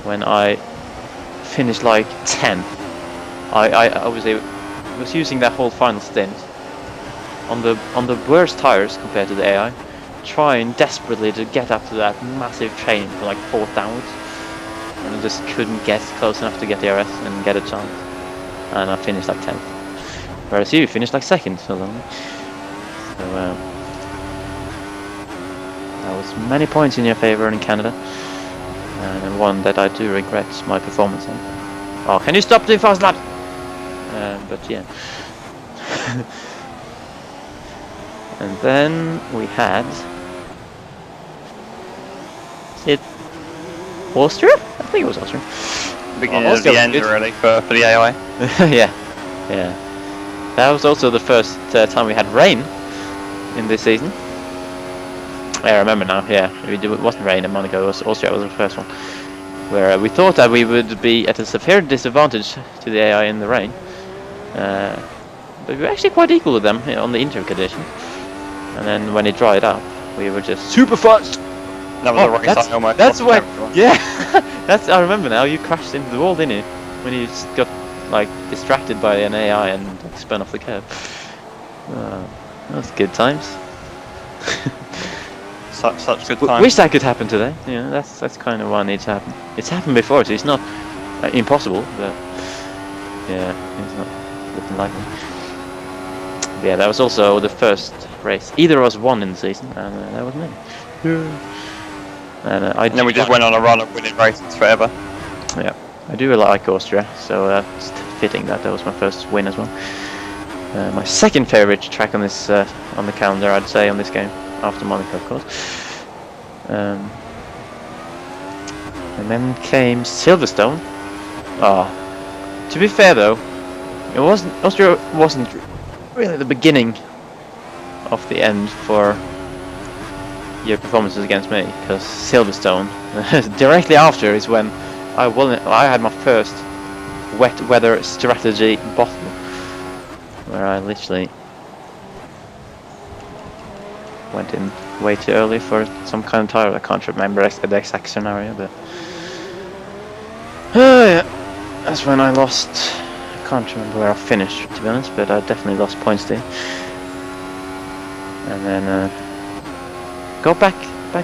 When I finished like 10th. I obviously was using that whole final stint on the worst tires compared to the AI, trying desperately to get up to that massive chain for like 4th downwards, and I just couldn't get close enough to get the RS and get a chance, and I finished like 10th, whereas you finished like 2nd. So that was many points in your favor in Canada, and one that I do regret my performance on. Oh, can you stop doing fast laps? But yeah. And then we had Austria? I think it was Austria. Beginning of the end really for the AI. yeah. That was also the first time we had rain in this season. I remember now. Yeah, it wasn't rain in Monaco. It was Austria was the first one, where we thought that we would be at a severe disadvantage to the AI in the rain, but we were actually quite equal to them on the inter condition. And then when it dried up, we were just super fast. That was a rocket side almost. That's why. Yeah, I remember now. You crashed into the wall, didn't you? When you just got like distracted by an AI and like, spun off the curb. That was good times. Such good times. Wish that could happen today. Yeah, that's kind of what needs to happen. It's happened before, so it's not impossible, but yeah, it's not looking likely. Yeah, that was also the first race either of us won in the season, and that was me. And then we just went on a run of winning races forever. Yeah, I do like Austria, so it's fitting that was my first win as well. My second favorite track on this on the calendar, I'd say, on this game, after Monaco, of course. And then came Silverstone. To be fair though, Austria wasn't really the beginning of the end for your performances against me, because Silverstone directly after is when I had my first wet weather strategy bottle, where I literally went in way too early for some kind of tire. I can't remember the exact scenario, but yeah, that's when I lost. I can't remember where I finished, to be honest, but I definitely lost points there. And then go back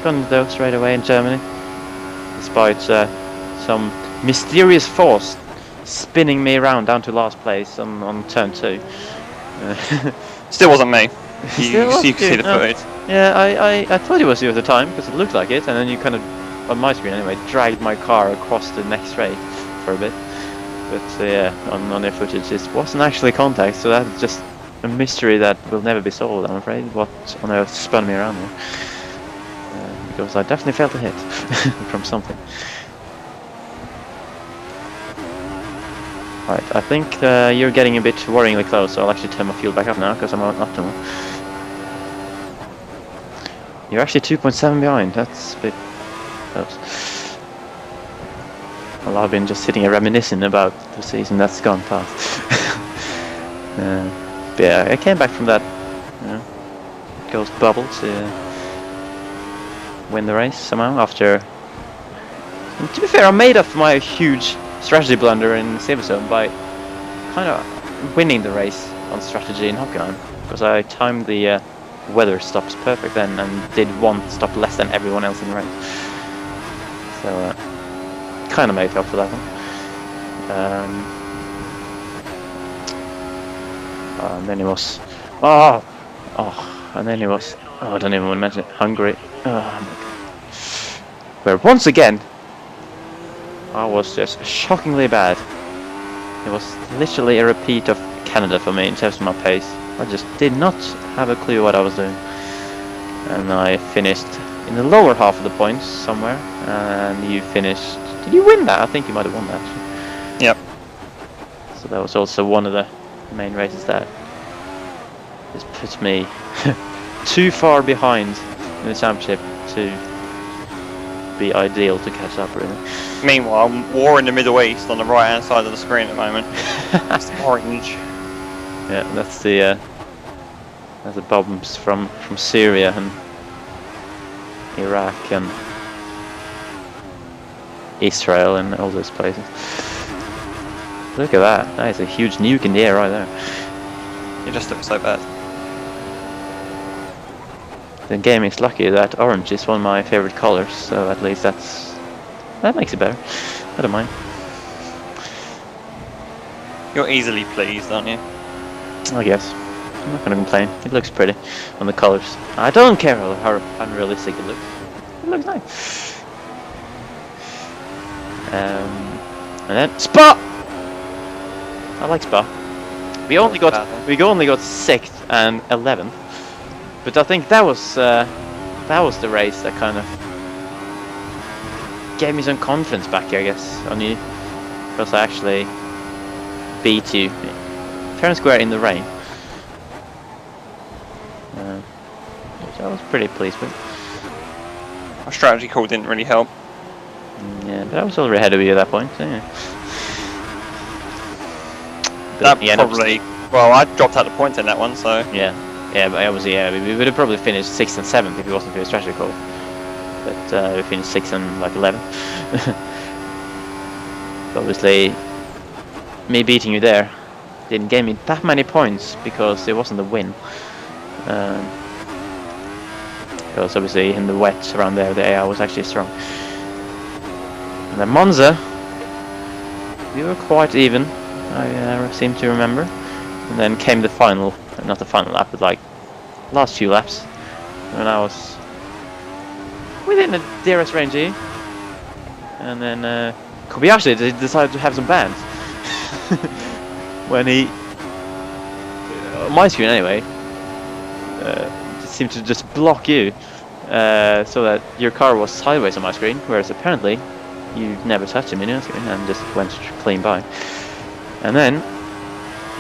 on the dogs straight away in Germany, despite some mysterious force spinning me around down to last place on turn 2. Still wasn't me. You Still could see the footage. Yeah, I thought it was you at the time, because it looked like it, and then you kind of, on my screen anyway, dragged my car across the next straight for a bit. But yeah, on their footage it wasn't actually contact, so that's just a mystery that will never be solved, I'm afraid. What on earth spun me around there? Because I definitely felt a hit from something. Right, I think you're getting a bit worryingly close, so I'll actually turn my fuel back up now, because I'm on optimal. You're actually 2.7 behind, that's a bit close. Well, I've been just sitting here reminiscing about the season that's gone past. But yeah, I came back from that ghost bubble to win the race somehow after. And to be fair, I made up my huge strategy blunder in Silverstone by kind of winning the race on strategy in Hockenheim, because I timed the weather stops perfect then and did one stop less than everyone else in the race. So kind of made up for that one. And then it was I don't even want to mention it, Hungary. Oh my God. Where once again I was just shockingly bad. It was literally a repeat of Canada for me in terms of my pace. I just did not have a clue what I was doing, and I finished in the lower half of the points somewhere. And you finished. Did you win that? I think you might have won that. Actually. Yep. So that was also one of the main races that just put me too far behind in the championship to be ideal to catch up, really. Meanwhile, war in the Middle East on the right hand side of the screen at the moment. It's orange. Yeah, that's the bombs from Syria and Iraq and Israel and all those places. Look at that. That is a huge nuke in the air right there. It just looks so bad. The game is lucky that orange is one of my favorite colors, so at least that makes it better. I don't mind. You're easily pleased, aren't you? I guess. I'm not gonna complain. It looks pretty on the colors. I don't care how unrealistic it looks. It looks nice. And then Spa. I like Spa. We only got 6th and 11th, but I think that was the race that kind of gave me some confidence back, I guess, on you, because I actually beat you fair and square in the rain, which I was pretty pleased with. Our strategy call didn't really help. Yeah, but I was already ahead of you at that point, so yeah. That probably... Well, I dropped out the points in that one, so... Yeah, but obviously, we would have probably finished 6th and 7th if it wasn't for your strategy call. But we finished 6th and like 11th. Obviously, me beating you there didn't give me that many points because it wasn't a win. Because obviously in the wet around there, the AI was actually strong. And then Monza, we were quite even, I seem to remember. And then came the final, not the final lap, but like last few laps, when I was within the DRS range here. And then Kobayashi decided to have some bans. When he, on my screen anyway, seemed to just block you, so that your car was sideways on my screen, whereas apparently you never touched him in your screen and just went clean by. And then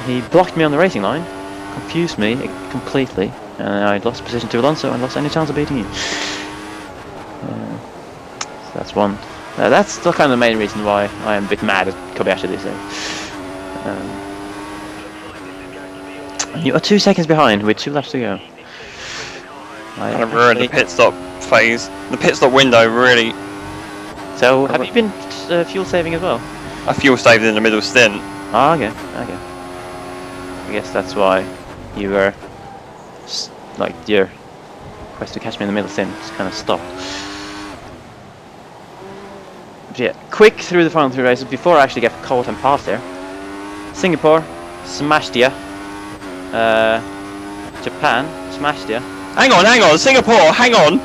he blocked me on the racing line, confused me completely, and I lost position to Alonso and lost any chance of beating you. So that's one. That's still kind of the main reason why I am a bit mad at Kobayashi these days. You are 2 seconds behind with 2 laps to go. Kind of ruined the pit stop phase. The pit stop window really... So, have you been fuel saving as well? I fuel saved in the middle stint. Ah, okay. I guess that's why you were... like, your quest to catch me in the middle stint just kind of stopped. But yeah, quick through the final 3 races before I actually get caught and passed there. Singapore, smashed ya. Japan, smashed ya. Hang on, Singapore, hang on.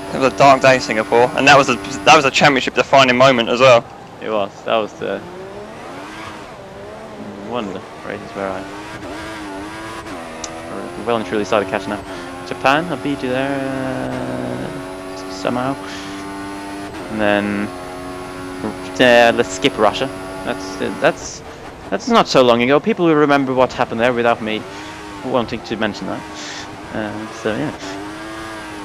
It was a dark day, Singapore, and that was a championship defining moment as well. It was. That was the one of the races where I well and truly started catching up. Japan, I beat you there somehow, and then let's skip Russia. That's not so long ago. People will remember what happened there without me wanting to mention that. So yeah.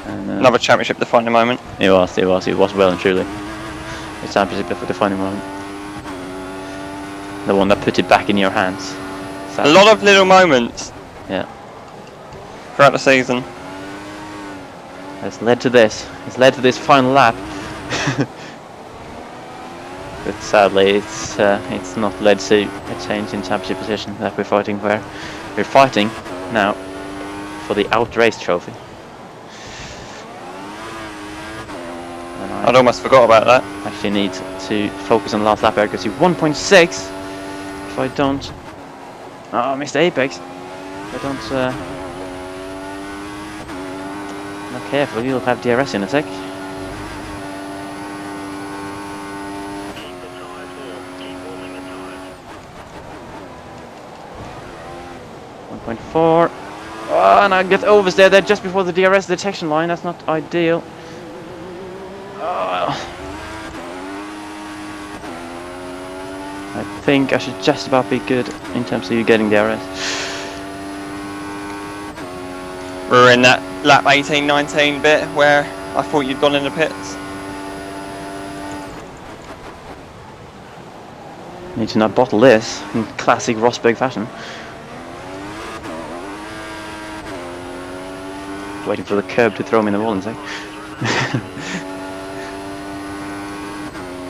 And, another championship defining moment. It was well and truly a championship defining moment. The one that put it back in your hands. Sadly. A lot of little moments. Yeah. Throughout the season. It's led to this. It's led to this final lap. But sadly, it's not led to a change in championship position that we're fighting for. We're fighting now for the outrace trophy. And I'd almost forgot about that. Actually need to focus on the last lap accuracy 1.6. If I don't... Oh, I missed the apex. If I don't... not careful, you'll have DRS in a sec. 1.4. Oh, and I get overs there just before the DRS detection line. That's not ideal. Oh. I think I should just about be good in terms of you getting DRS. We're in that lap 18, 19 bit where I thought you'd gone in the pits. Need to not bottle this in classic Rosberg fashion. Waiting for the curb to throw me in the wall and say.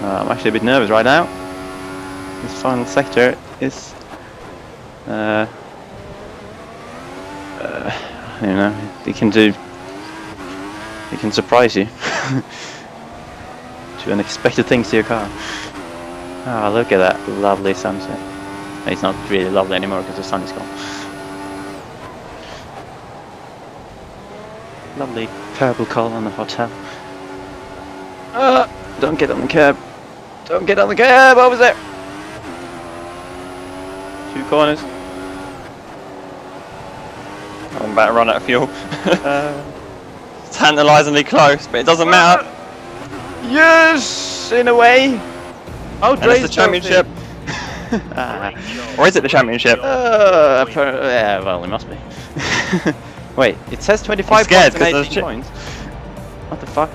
I'm actually a bit nervous right now. This final sector is, you know, it can surprise you. To unexpected things to your car. Oh, look at that lovely sunset. It's not really lovely anymore because the sun is gone. Lovely purple colour on the hotel. Don't get on the curb. Don't get on the curb. Over there. 2 corners. I'm about to run out of fuel. Tantalisingly close, but it doesn't matter. Yes, in a way. And it's the championship. Or is it the championship? Yeah, well, it must be. Wait, it says 25 points and 18 points. What the fuck?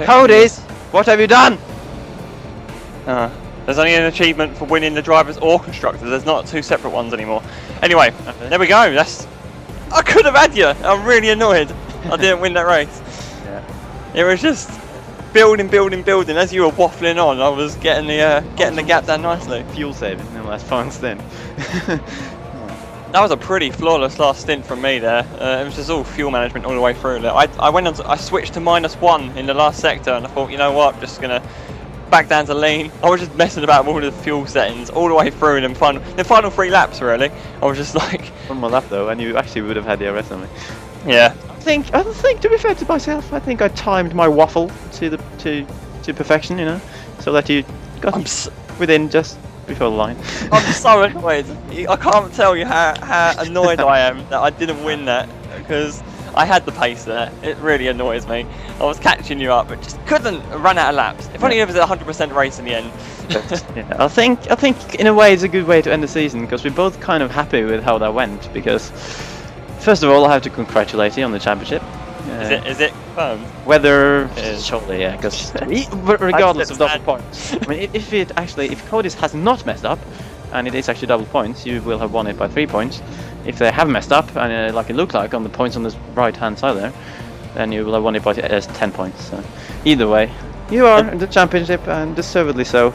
Codys, what have you done? There's only an achievement for winning the drivers or constructors. There's not 2 separate ones anymore. Anyway, there we go. I could have had you. I'm really annoyed I didn't win that race. Yeah. It was just building. As you were waffling on, I was getting the gap down nicely. Fuel saving in the last final stint. That was a pretty flawless last stint from me there. It was just all fuel management all the way through. I switched to -1 in the last sector, and I thought, you know what, I'm just gonna back down to lean. I was just messing about with all the fuel settings all the way through, and then the final 3 laps really. I was just like, 1 more lap though, and you actually would have had the arrest on me. yeah. I think to be fair to myself, I think I timed my waffle to perfection, you know, so that you got within just before the line. I'm so annoyed. I can't tell you how annoyed I am that I didn't win that, because I had the pace there. It really annoys me. I was catching you up, but just couldn't run out of laps. If only it was a 100% race in the end. Yeah, I think in a way it's a good way to end the season, because we're both kind of happy with how that went. Because first of all, I have to congratulate you on the championship. Is it confirmed? Whether surely, yeah, because regardless of double points, I mean, if Codys has not messed up, and it is actually double points, you will have won it by 3 points. If they have messed up, and like it looked like on the points on this right hand side there, then you will have won it by 10 points. So either way, you are in the championship, and deservedly so,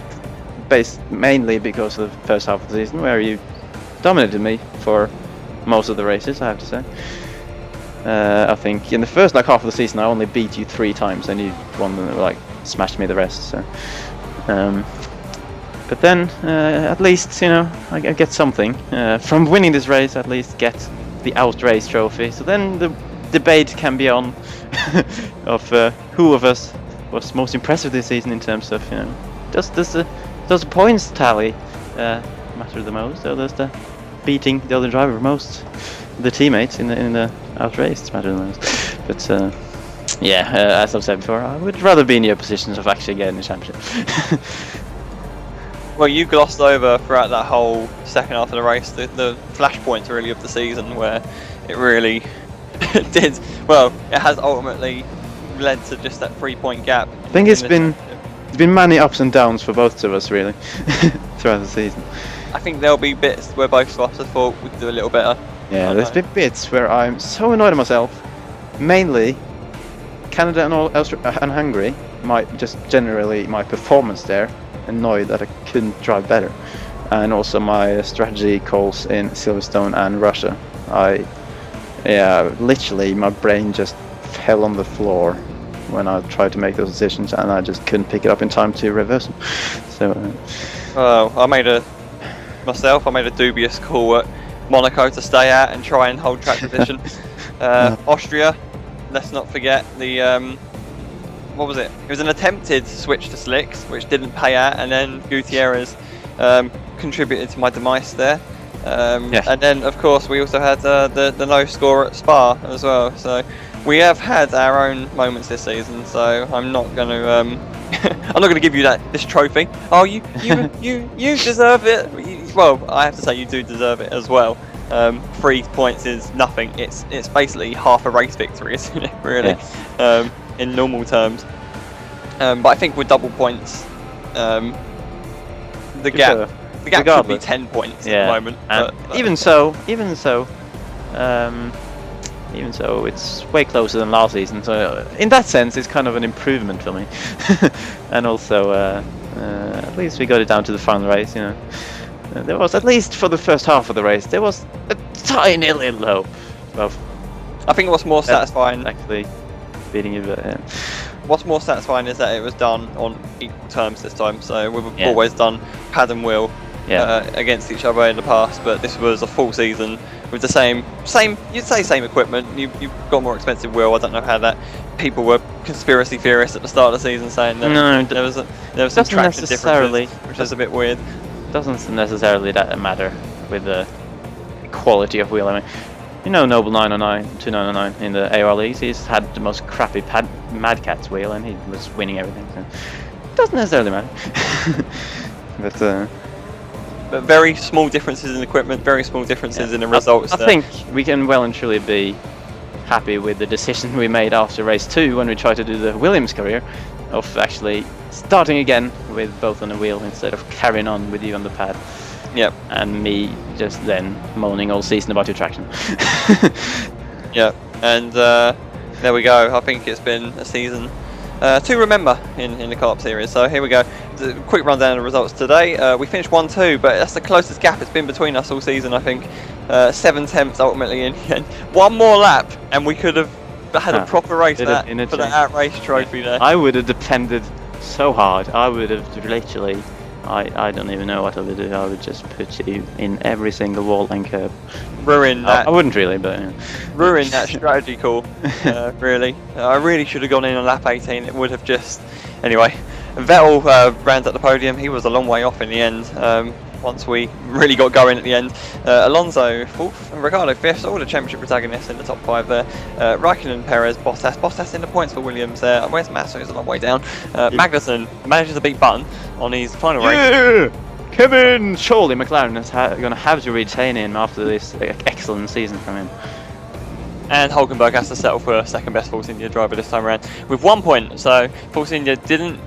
based mainly because of the first half of the season where you dominated me for most of the races, I have to say. I think in the first half of the season I only beat you 3 times, and you won, smashed me the rest. So, but then at least, you know, I get something from winning this race. At least get the outrace trophy. So then the debate can be on of who of us was most impressive this season in terms of, you know, does the points tally matter the most, or does the beating the other driver most, the teammates in the outrace matter the most? But yeah, as I've said before, I would rather be in your positions of actually getting the championship. Well, you glossed over throughout that whole second half of the race the flashpoints really of the season, where it really did. Well, it has ultimately led to just that 3-point gap. I think it's been many ups and downs for both of us really throughout the season. I think there'll be bits where both of us have thought we'd do a little better. Yeah, there's been bits where I'm so annoyed at myself. Mainly, Canada and Hungary. Generally my performance there. Annoyed that I couldn't drive better, and also my strategy calls in Silverstone and Russia. Literally my brain just fell on the floor when I tried to make those decisions, and I just couldn't pick it up in time to reverse them. So I made a dubious call at Monaco to stay out and try and hold track position. Austria, let's not forget the what was it? It was an attempted switch to slicks, which didn't pay out, and then Gutierrez contributed to my demise there. And then, of course, we also had the no score at Spa as well. So we have had our own moments this season. So I'm not going to I'm not going to give you this trophy. Oh, you deserve it. Well, I have to say you do deserve it as well. 3 points is nothing. It's basically half a race victory, isn't it? Really. Yeah. In normal terms, but I think with double points, the gap could be 10 points at the moment. And even so, even so it's way closer than last season. So in that sense, it's kind of an improvement for me. And also, at least we got it down to the final race. You know, there was, at least for the first half of the race, there was a tiny little hope of. I think what's more satisfying, actually beating it. what's more satisfying is that it was done on equal terms this time. So we've always done pad and wheel against each other in the past, but this was a full season with the same you'd say same equipment. You've got more expensive wheel. I don't know how that. People were conspiracy theorists at the start of the season saying that there was some traction differences, which is a bit weird. Doesn't necessarily that matter with the quality of wheel. I mean, you know, Noble 909, 2909 in the AR leagues, he's had the most crappy Mad Cat's wheel and he was winning everything. So it doesn't necessarily matter. But very small differences in equipment, very small differences in the results. I think we can well and truly be happy with the decision we made after race 2 when we tried to do the Williams career of actually starting again with both on the wheel instead of carrying on with you on the pad. Yep. And me just then moaning all season about your traction. Yeah, and there we go. I think it's been a season to remember in the Co-op series. So here we go. The quick rundown of the results today. We finished 1-2, but that's the closest gap it's been between us all season, I think. 7 tenths ultimately in the end. One more lap, and we could have had a proper race for the outrace trophy there. I would have depended so hard. I would have literally. I don't even know what I would do. I would just put you in every single wall and curb. Ruin that. I wouldn't really, but ruin that strategy call. Really, I really should have gone in on lap 18. It would have just. Anyway, Vettel rounds at the podium. He was a long way off in the end. Once we really got going at the end. Alonso 4th and Ricciardo 5th, all the championship protagonists in the top 5 there. Raikkonen, Perez, Bottas in the points for Williams there. Where's Massa? He's a long way down. Magnussen manages to beat Button on his final race. Kevin! Surely McLaren is going to have to retain him after this excellent season from him. And Hulkenberg has to settle for second best Force India driver this time around with 1 point. So Force India didn't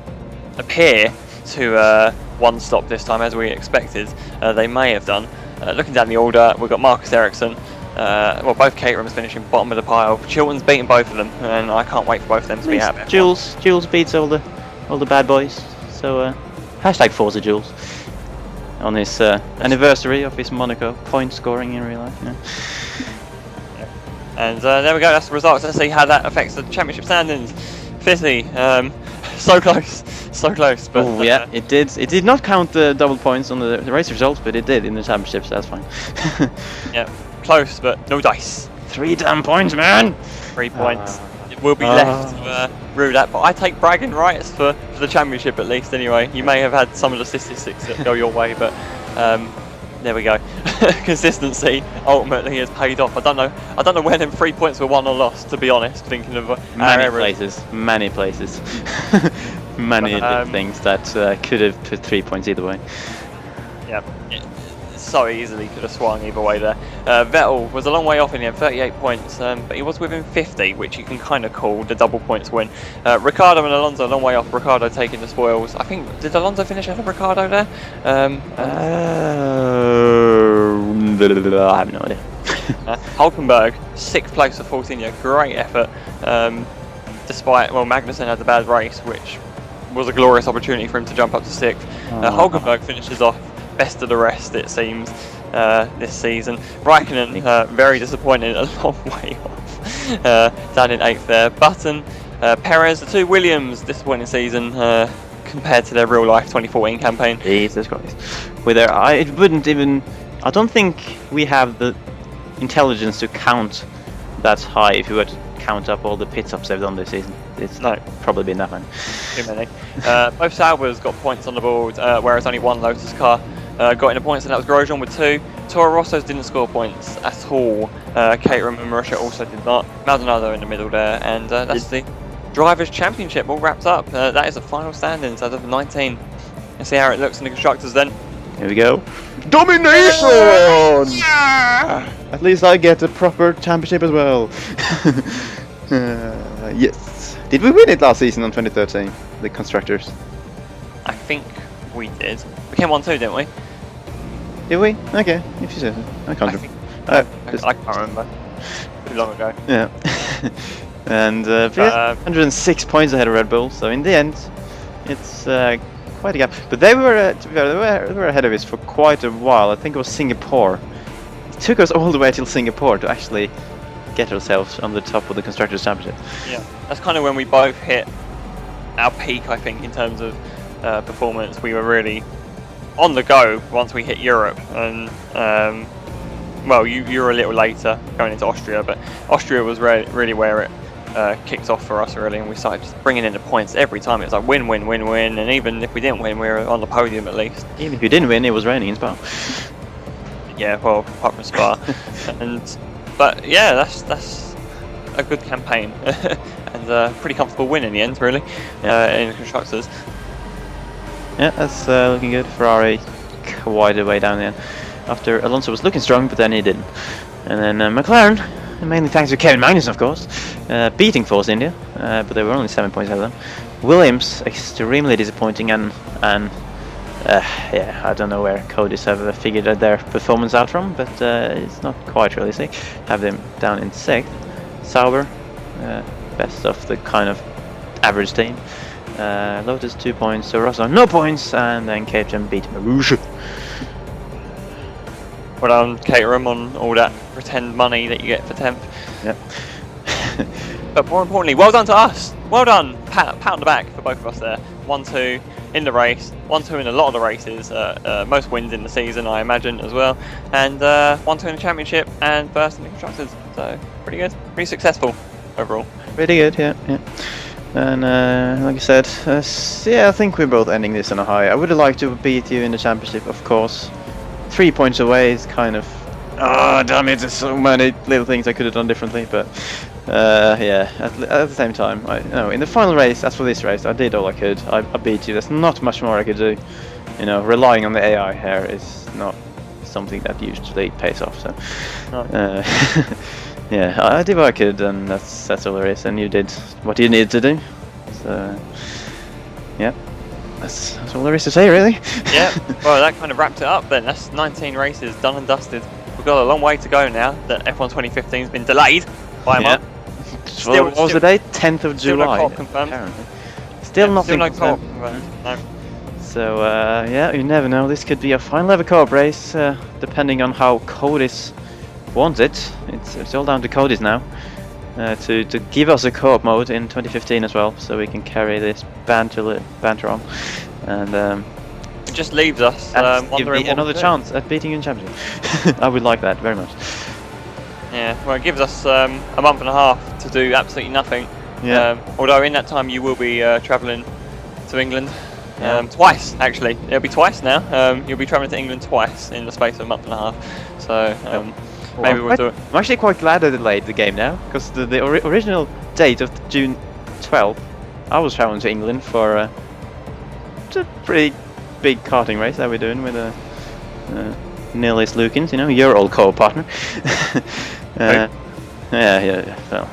appear to one stop this time as we expected. They may have done. Looking down the order, we've got Marcus Ericsson. Well, both Caterhams finishing bottom of the pile. Chilton's beating both of them, and I can't wait for both of them to be happy. Jules beats all the bad boys. So hashtag Forza Jules on his anniversary of his Monaco point scoring in real life. Yeah. And there we go. That's the results. Let's see how that affects the championship standings. Fisi, so close. But oh yeah, it did. It did not count the double points on the race results, but it did in the championships. So that's fine. Yeah, close, but no dice. 3 damn points, man. 3 points. It will be left to rue that, but I take bragging rights for the championship at least. Anyway, you may have had some of the statistics that go your way, but there we go. Consistency ultimately has paid off. I don't know where them 3 points were won or lost. To be honest, thinking of many places, many things that could have put 3 points either way. Yeah, so easily could have swung either way there. Vettel was a long way off in the end, 38 points, but he was within 50, which you can kind of call the double points win. Ricciardo and Alonso a long way off. Ricciardo taking the spoils. I think, did Alonso finish ahead of Ricciardo there? I have no idea. Hulkenberg, 6th place for Force India, great effort. Despite, well, Magnussen had a bad race, which was a glorious opportunity for him to jump up to 6th. Hulkenberg finishes off best of the rest, it seems, this season. Raikkonen, very disappointing, a long way off, down in 8th there. Button, Perez, the 2 Williams, disappointing season compared to their real life 2014 campaign. Jesus Christ. I don't think we have the intelligence to count that high if we were to count up all the pit stops they've done this season. It's probably been that many. Too many. Both Saubers got points on the board, whereas only one Lotus car got in the points, and that was Grosjean with 2. Toro Rosso's didn't score points at all. Caterham and Marussia also did not. Maldonado in the middle there, and that's the Drivers' Championship all wrapped up. That is the final standings as of 19. Let's see how it looks in the Constructors then. Here we go. Domination! Yeah! At least I get a proper championship as well. Yes. Did we win it last season on 2013? The Constructors? I think we did. We came 1-2, didn't we? Did we? Okay, if you say so. I can't remember. I can't remember. too long ago. Yeah. And yeah, 106 points ahead of Red Bull. So in the end, it's quite a gap. But they were, to be fair, they were ahead of us for quite a while. I think it was Singapore. It took us all the way till Singapore to actually get ourselves on the top of the Constructors' Championship. Yeah, that's kind of when we both hit our peak, I think, in terms of performance. We were really on the go once we hit Europe, and well, you were a little later going into Austria, but Austria was really where it kicked off for us, really, and we started just bringing in the points every time. It was like win, win, win, win, and even if we didn't win, we were on the podium at least. Even if you didn't win, it was raining in Spa. Yeah, well, apart from Spa. But yeah, that's a good campaign and a pretty comfortable win in the end, really, in the constructors. Yeah, that's looking good. Ferrari quite a way down there. After Alonso was looking strong, but then he didn't. And then McLaren, mainly thanks to Kevin Magnussen, of course, beating Force India, but they were only 7 points ahead of them. Williams, extremely disappointing, and yeah, I don't know where Cody's have figured their performance out from, but it's not quite realistic. Have them down in 6th. Sauber, best of the kind of average team. Lotus 2 points, so Rosso no points, and then Caterham beat Marouche. Well done, Caterham, on all that pretend money that you get for 10th. Yep. But more importantly, well done to us. Well done. Pat on the back for both of us there. 1-2 in the race, 1-2 in a lot of the races. Most wins in the season, I imagine, as well. And 1-2 in the championship and first in the constructors. So pretty good, pretty successful overall. Pretty good, yeah. And like I said, yeah, I think we're both ending this on a high. I would have liked to beat you in the championship, of course. 3 points away is kind of, oh damn it, there's so many little things I could have done differently, but yeah, at the same time, in the final race, as for this race, I did all I could. I beat you. There's not much more I could do. You know, relying on the AI here is not something that usually pays off. So, yeah, I did what I could, and that's all there is. And you did what you needed to do. So, yeah. That's all there is to say, really. Yeah, well, that kind of wrapped it up then. That's 19 races done and dusted. We've got a long way to go now that F1 2015 has been delayed by a month. Still, what was the date? 10th of July. No confirmed. Apparently. Still nothing no confirmed. No. So, yeah, you never know. This could be a final ever co-op race, depending on how Codis wants it. It's all down to Codis now. To give us a co-op mode in 2015 as well, so we can carry this banter on, and it just leaves us give me another chance at beating you in championship. I would like that very much. Yeah, well, it gives us a month and a half to do absolutely nothing. Yeah. Although in that time you will be travelling to England twice. Actually, it'll be twice now. You'll be travelling to England twice in the space of a month and a half. So. Maybe we'll do it. I'm actually quite glad they delayed the game now, because the original date of June 12th, I was traveling to England for a pretty big karting race that we're doing with Nils Lukens, you know, your old co-partner. Yeah. Well,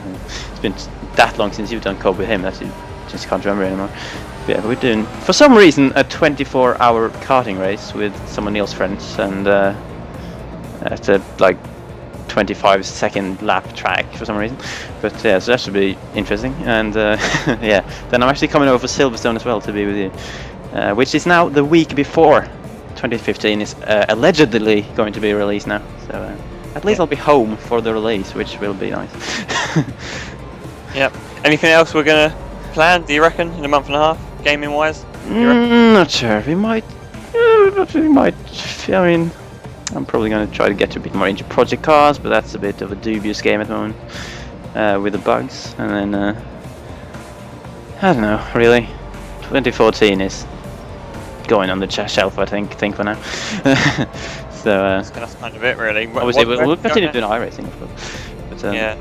it's been that long since you've done co-op with him that you just can't remember anymore. But yeah, we're doing, for some reason, a 24-hour karting race with some of Neil's friends, and it's a like 25-second lap track for some reason, but yeah, so that should be interesting. And yeah, then I'm actually coming over for Silverstone as well to be with you, which is now the week before 2015 is allegedly going to be released now, so at least I'll be home for the release, which will be nice. Yep. Anything else we're gonna plan, do you reckon, in a month and a half, gaming wise? Not sure. We might, I mean, I'm probably going to try to get a bit more into Project Cars, but that's a bit of a dubious game at the moment with the bugs. And then, I don't know, really. 2014 is going on the shelf, I think for now. So, that's kind of it, really. Obviously, we'll continue doing iRacing, of course. But, yeah.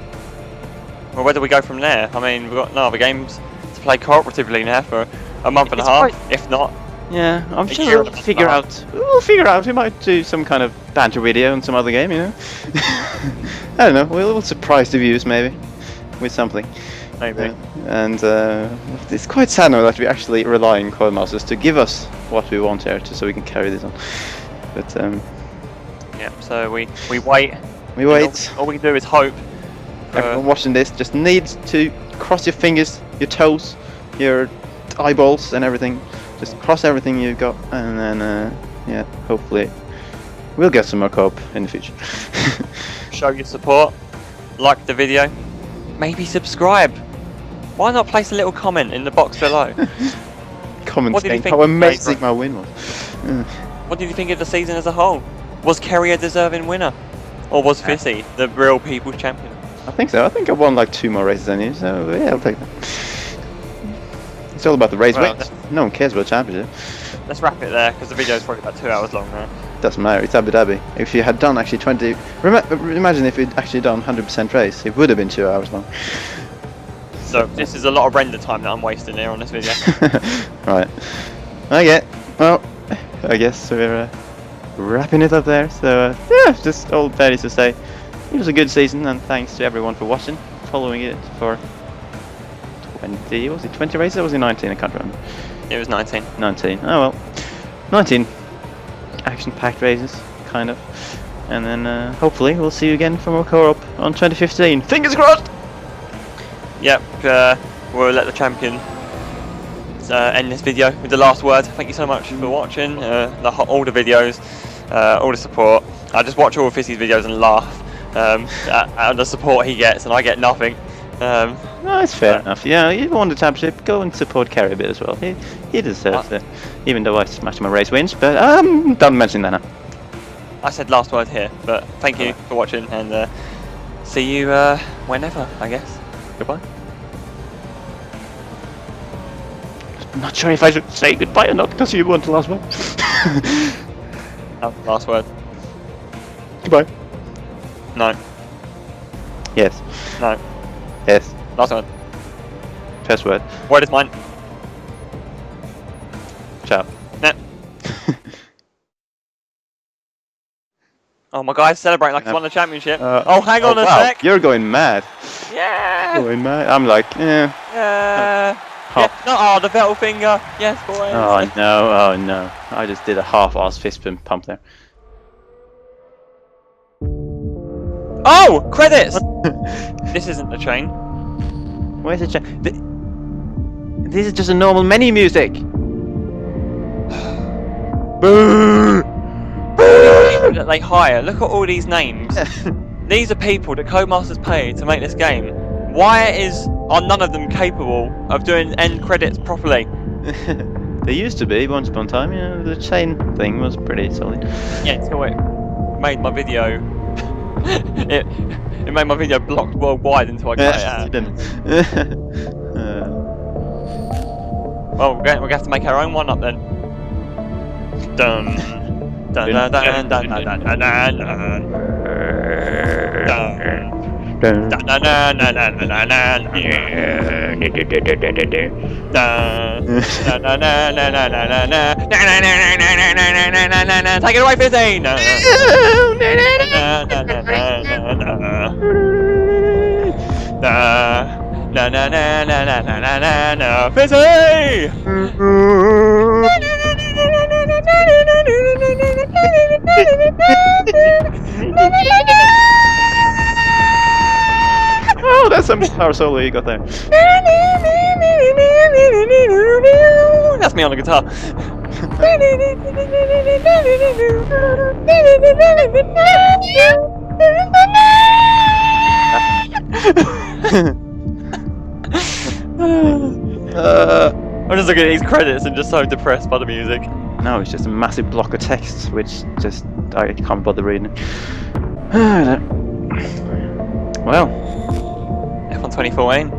Well, where do we go from there? I mean, we've got no other games to play cooperatively now for a month and a half, if not. Yeah, I'm sure we'll figure out. We might do some kind of banter video on some other game, you know. I don't know. We'll surprise the viewers maybe with something. Maybe. And it's quite sad now that we actually rely on Codemasters to give us what we want here, so we can carry this on. But yeah. So we wait. We wait. All we can do is hope everyone watching this just needs to cross your fingers, your toes, your eyeballs, and everything. Just cross everything you've got, and then yeah, hopefully we'll get some more co-op in the future. Show your support, like the video, maybe subscribe. Why not place a little comment in the box below? Comment What did you saying think, how amazing Dave? my win was. What did you think of the season as a whole? Was Kerry a deserving winner? Or was Fisi the real people's champion? I think so. I think I won like 2 more races than you, so yeah, I'll take that. It's all about the race Well, wins. No one cares about championship. Let's wrap it there, because the video is probably about 2 hours long now. Doesn't matter. It's Abu Dhabi. If you had done actually 20, imagine if you'd actually done 100% race, it would have been 2 hours long. So this is a lot of render time that I'm wasting here on this video. Right. Okay. Well, I guess we're wrapping it up there. So yeah, just all that is to say, it was a good season, and thanks to everyone for watching, following it for 20. Was it 20 races or was it 19? I can't remember. It was 19. 19. Oh well. 19 action-packed races, kind of. And then hopefully we'll see you again for more co-op on 2015. Fingers crossed! Yep, we'll let the champion end this video with the last word. Thank you so much for watching all the videos, all the support. I just watch all of Fisi's videos and laugh at the support he gets, and I get nothing. No, it's fair enough. Yeah, you won the championship. Go and support Kerry a bit as well. He deserves it, even though I smashed my race wins. But don't mention that now. I said last word here, but thank you for watching, and see you whenever, I guess. Goodbye. I'm not sure if I should say goodbye or not because you won the last one. Last word. Goodbye. No. Yes. No. Yes. Last word. First word. Word is mine. Ciao. Nah. Oh, my guy's celebrating like he's won the championship. Oh, hang on a sec. You're going mad. Yeah. Going mad. I'm like, yeah. Yeah. No, the Vettel finger. Yes, boys. Oh no, oh no. I just did a half-ass fist pump there. Oh, credits! This isn't the chain. Where's the chain? This is just a normal menu music. Boo! That they hire. Look at all these names. These are people that Codemasters pay to make this game. Why are none of them capable of doing end credits properly? They used to be once upon a time. You know, the chain thing was pretty solid. Yeah, so it made my video. it made my video blocked worldwide until I cut it out. Well, we're going to have to make our own one up then. Dun dun dun dun dun dun dun dun dun Take it away, Fisi! Fisi! Oh, that's some power solo you got there. That's me on the guitar. I'm just looking at these credits and just so depressed by the music. No, it's just a massive block of text, which just I can't bother reading. Well, F1 2014.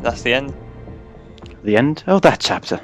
That's the end. the end of that chapter.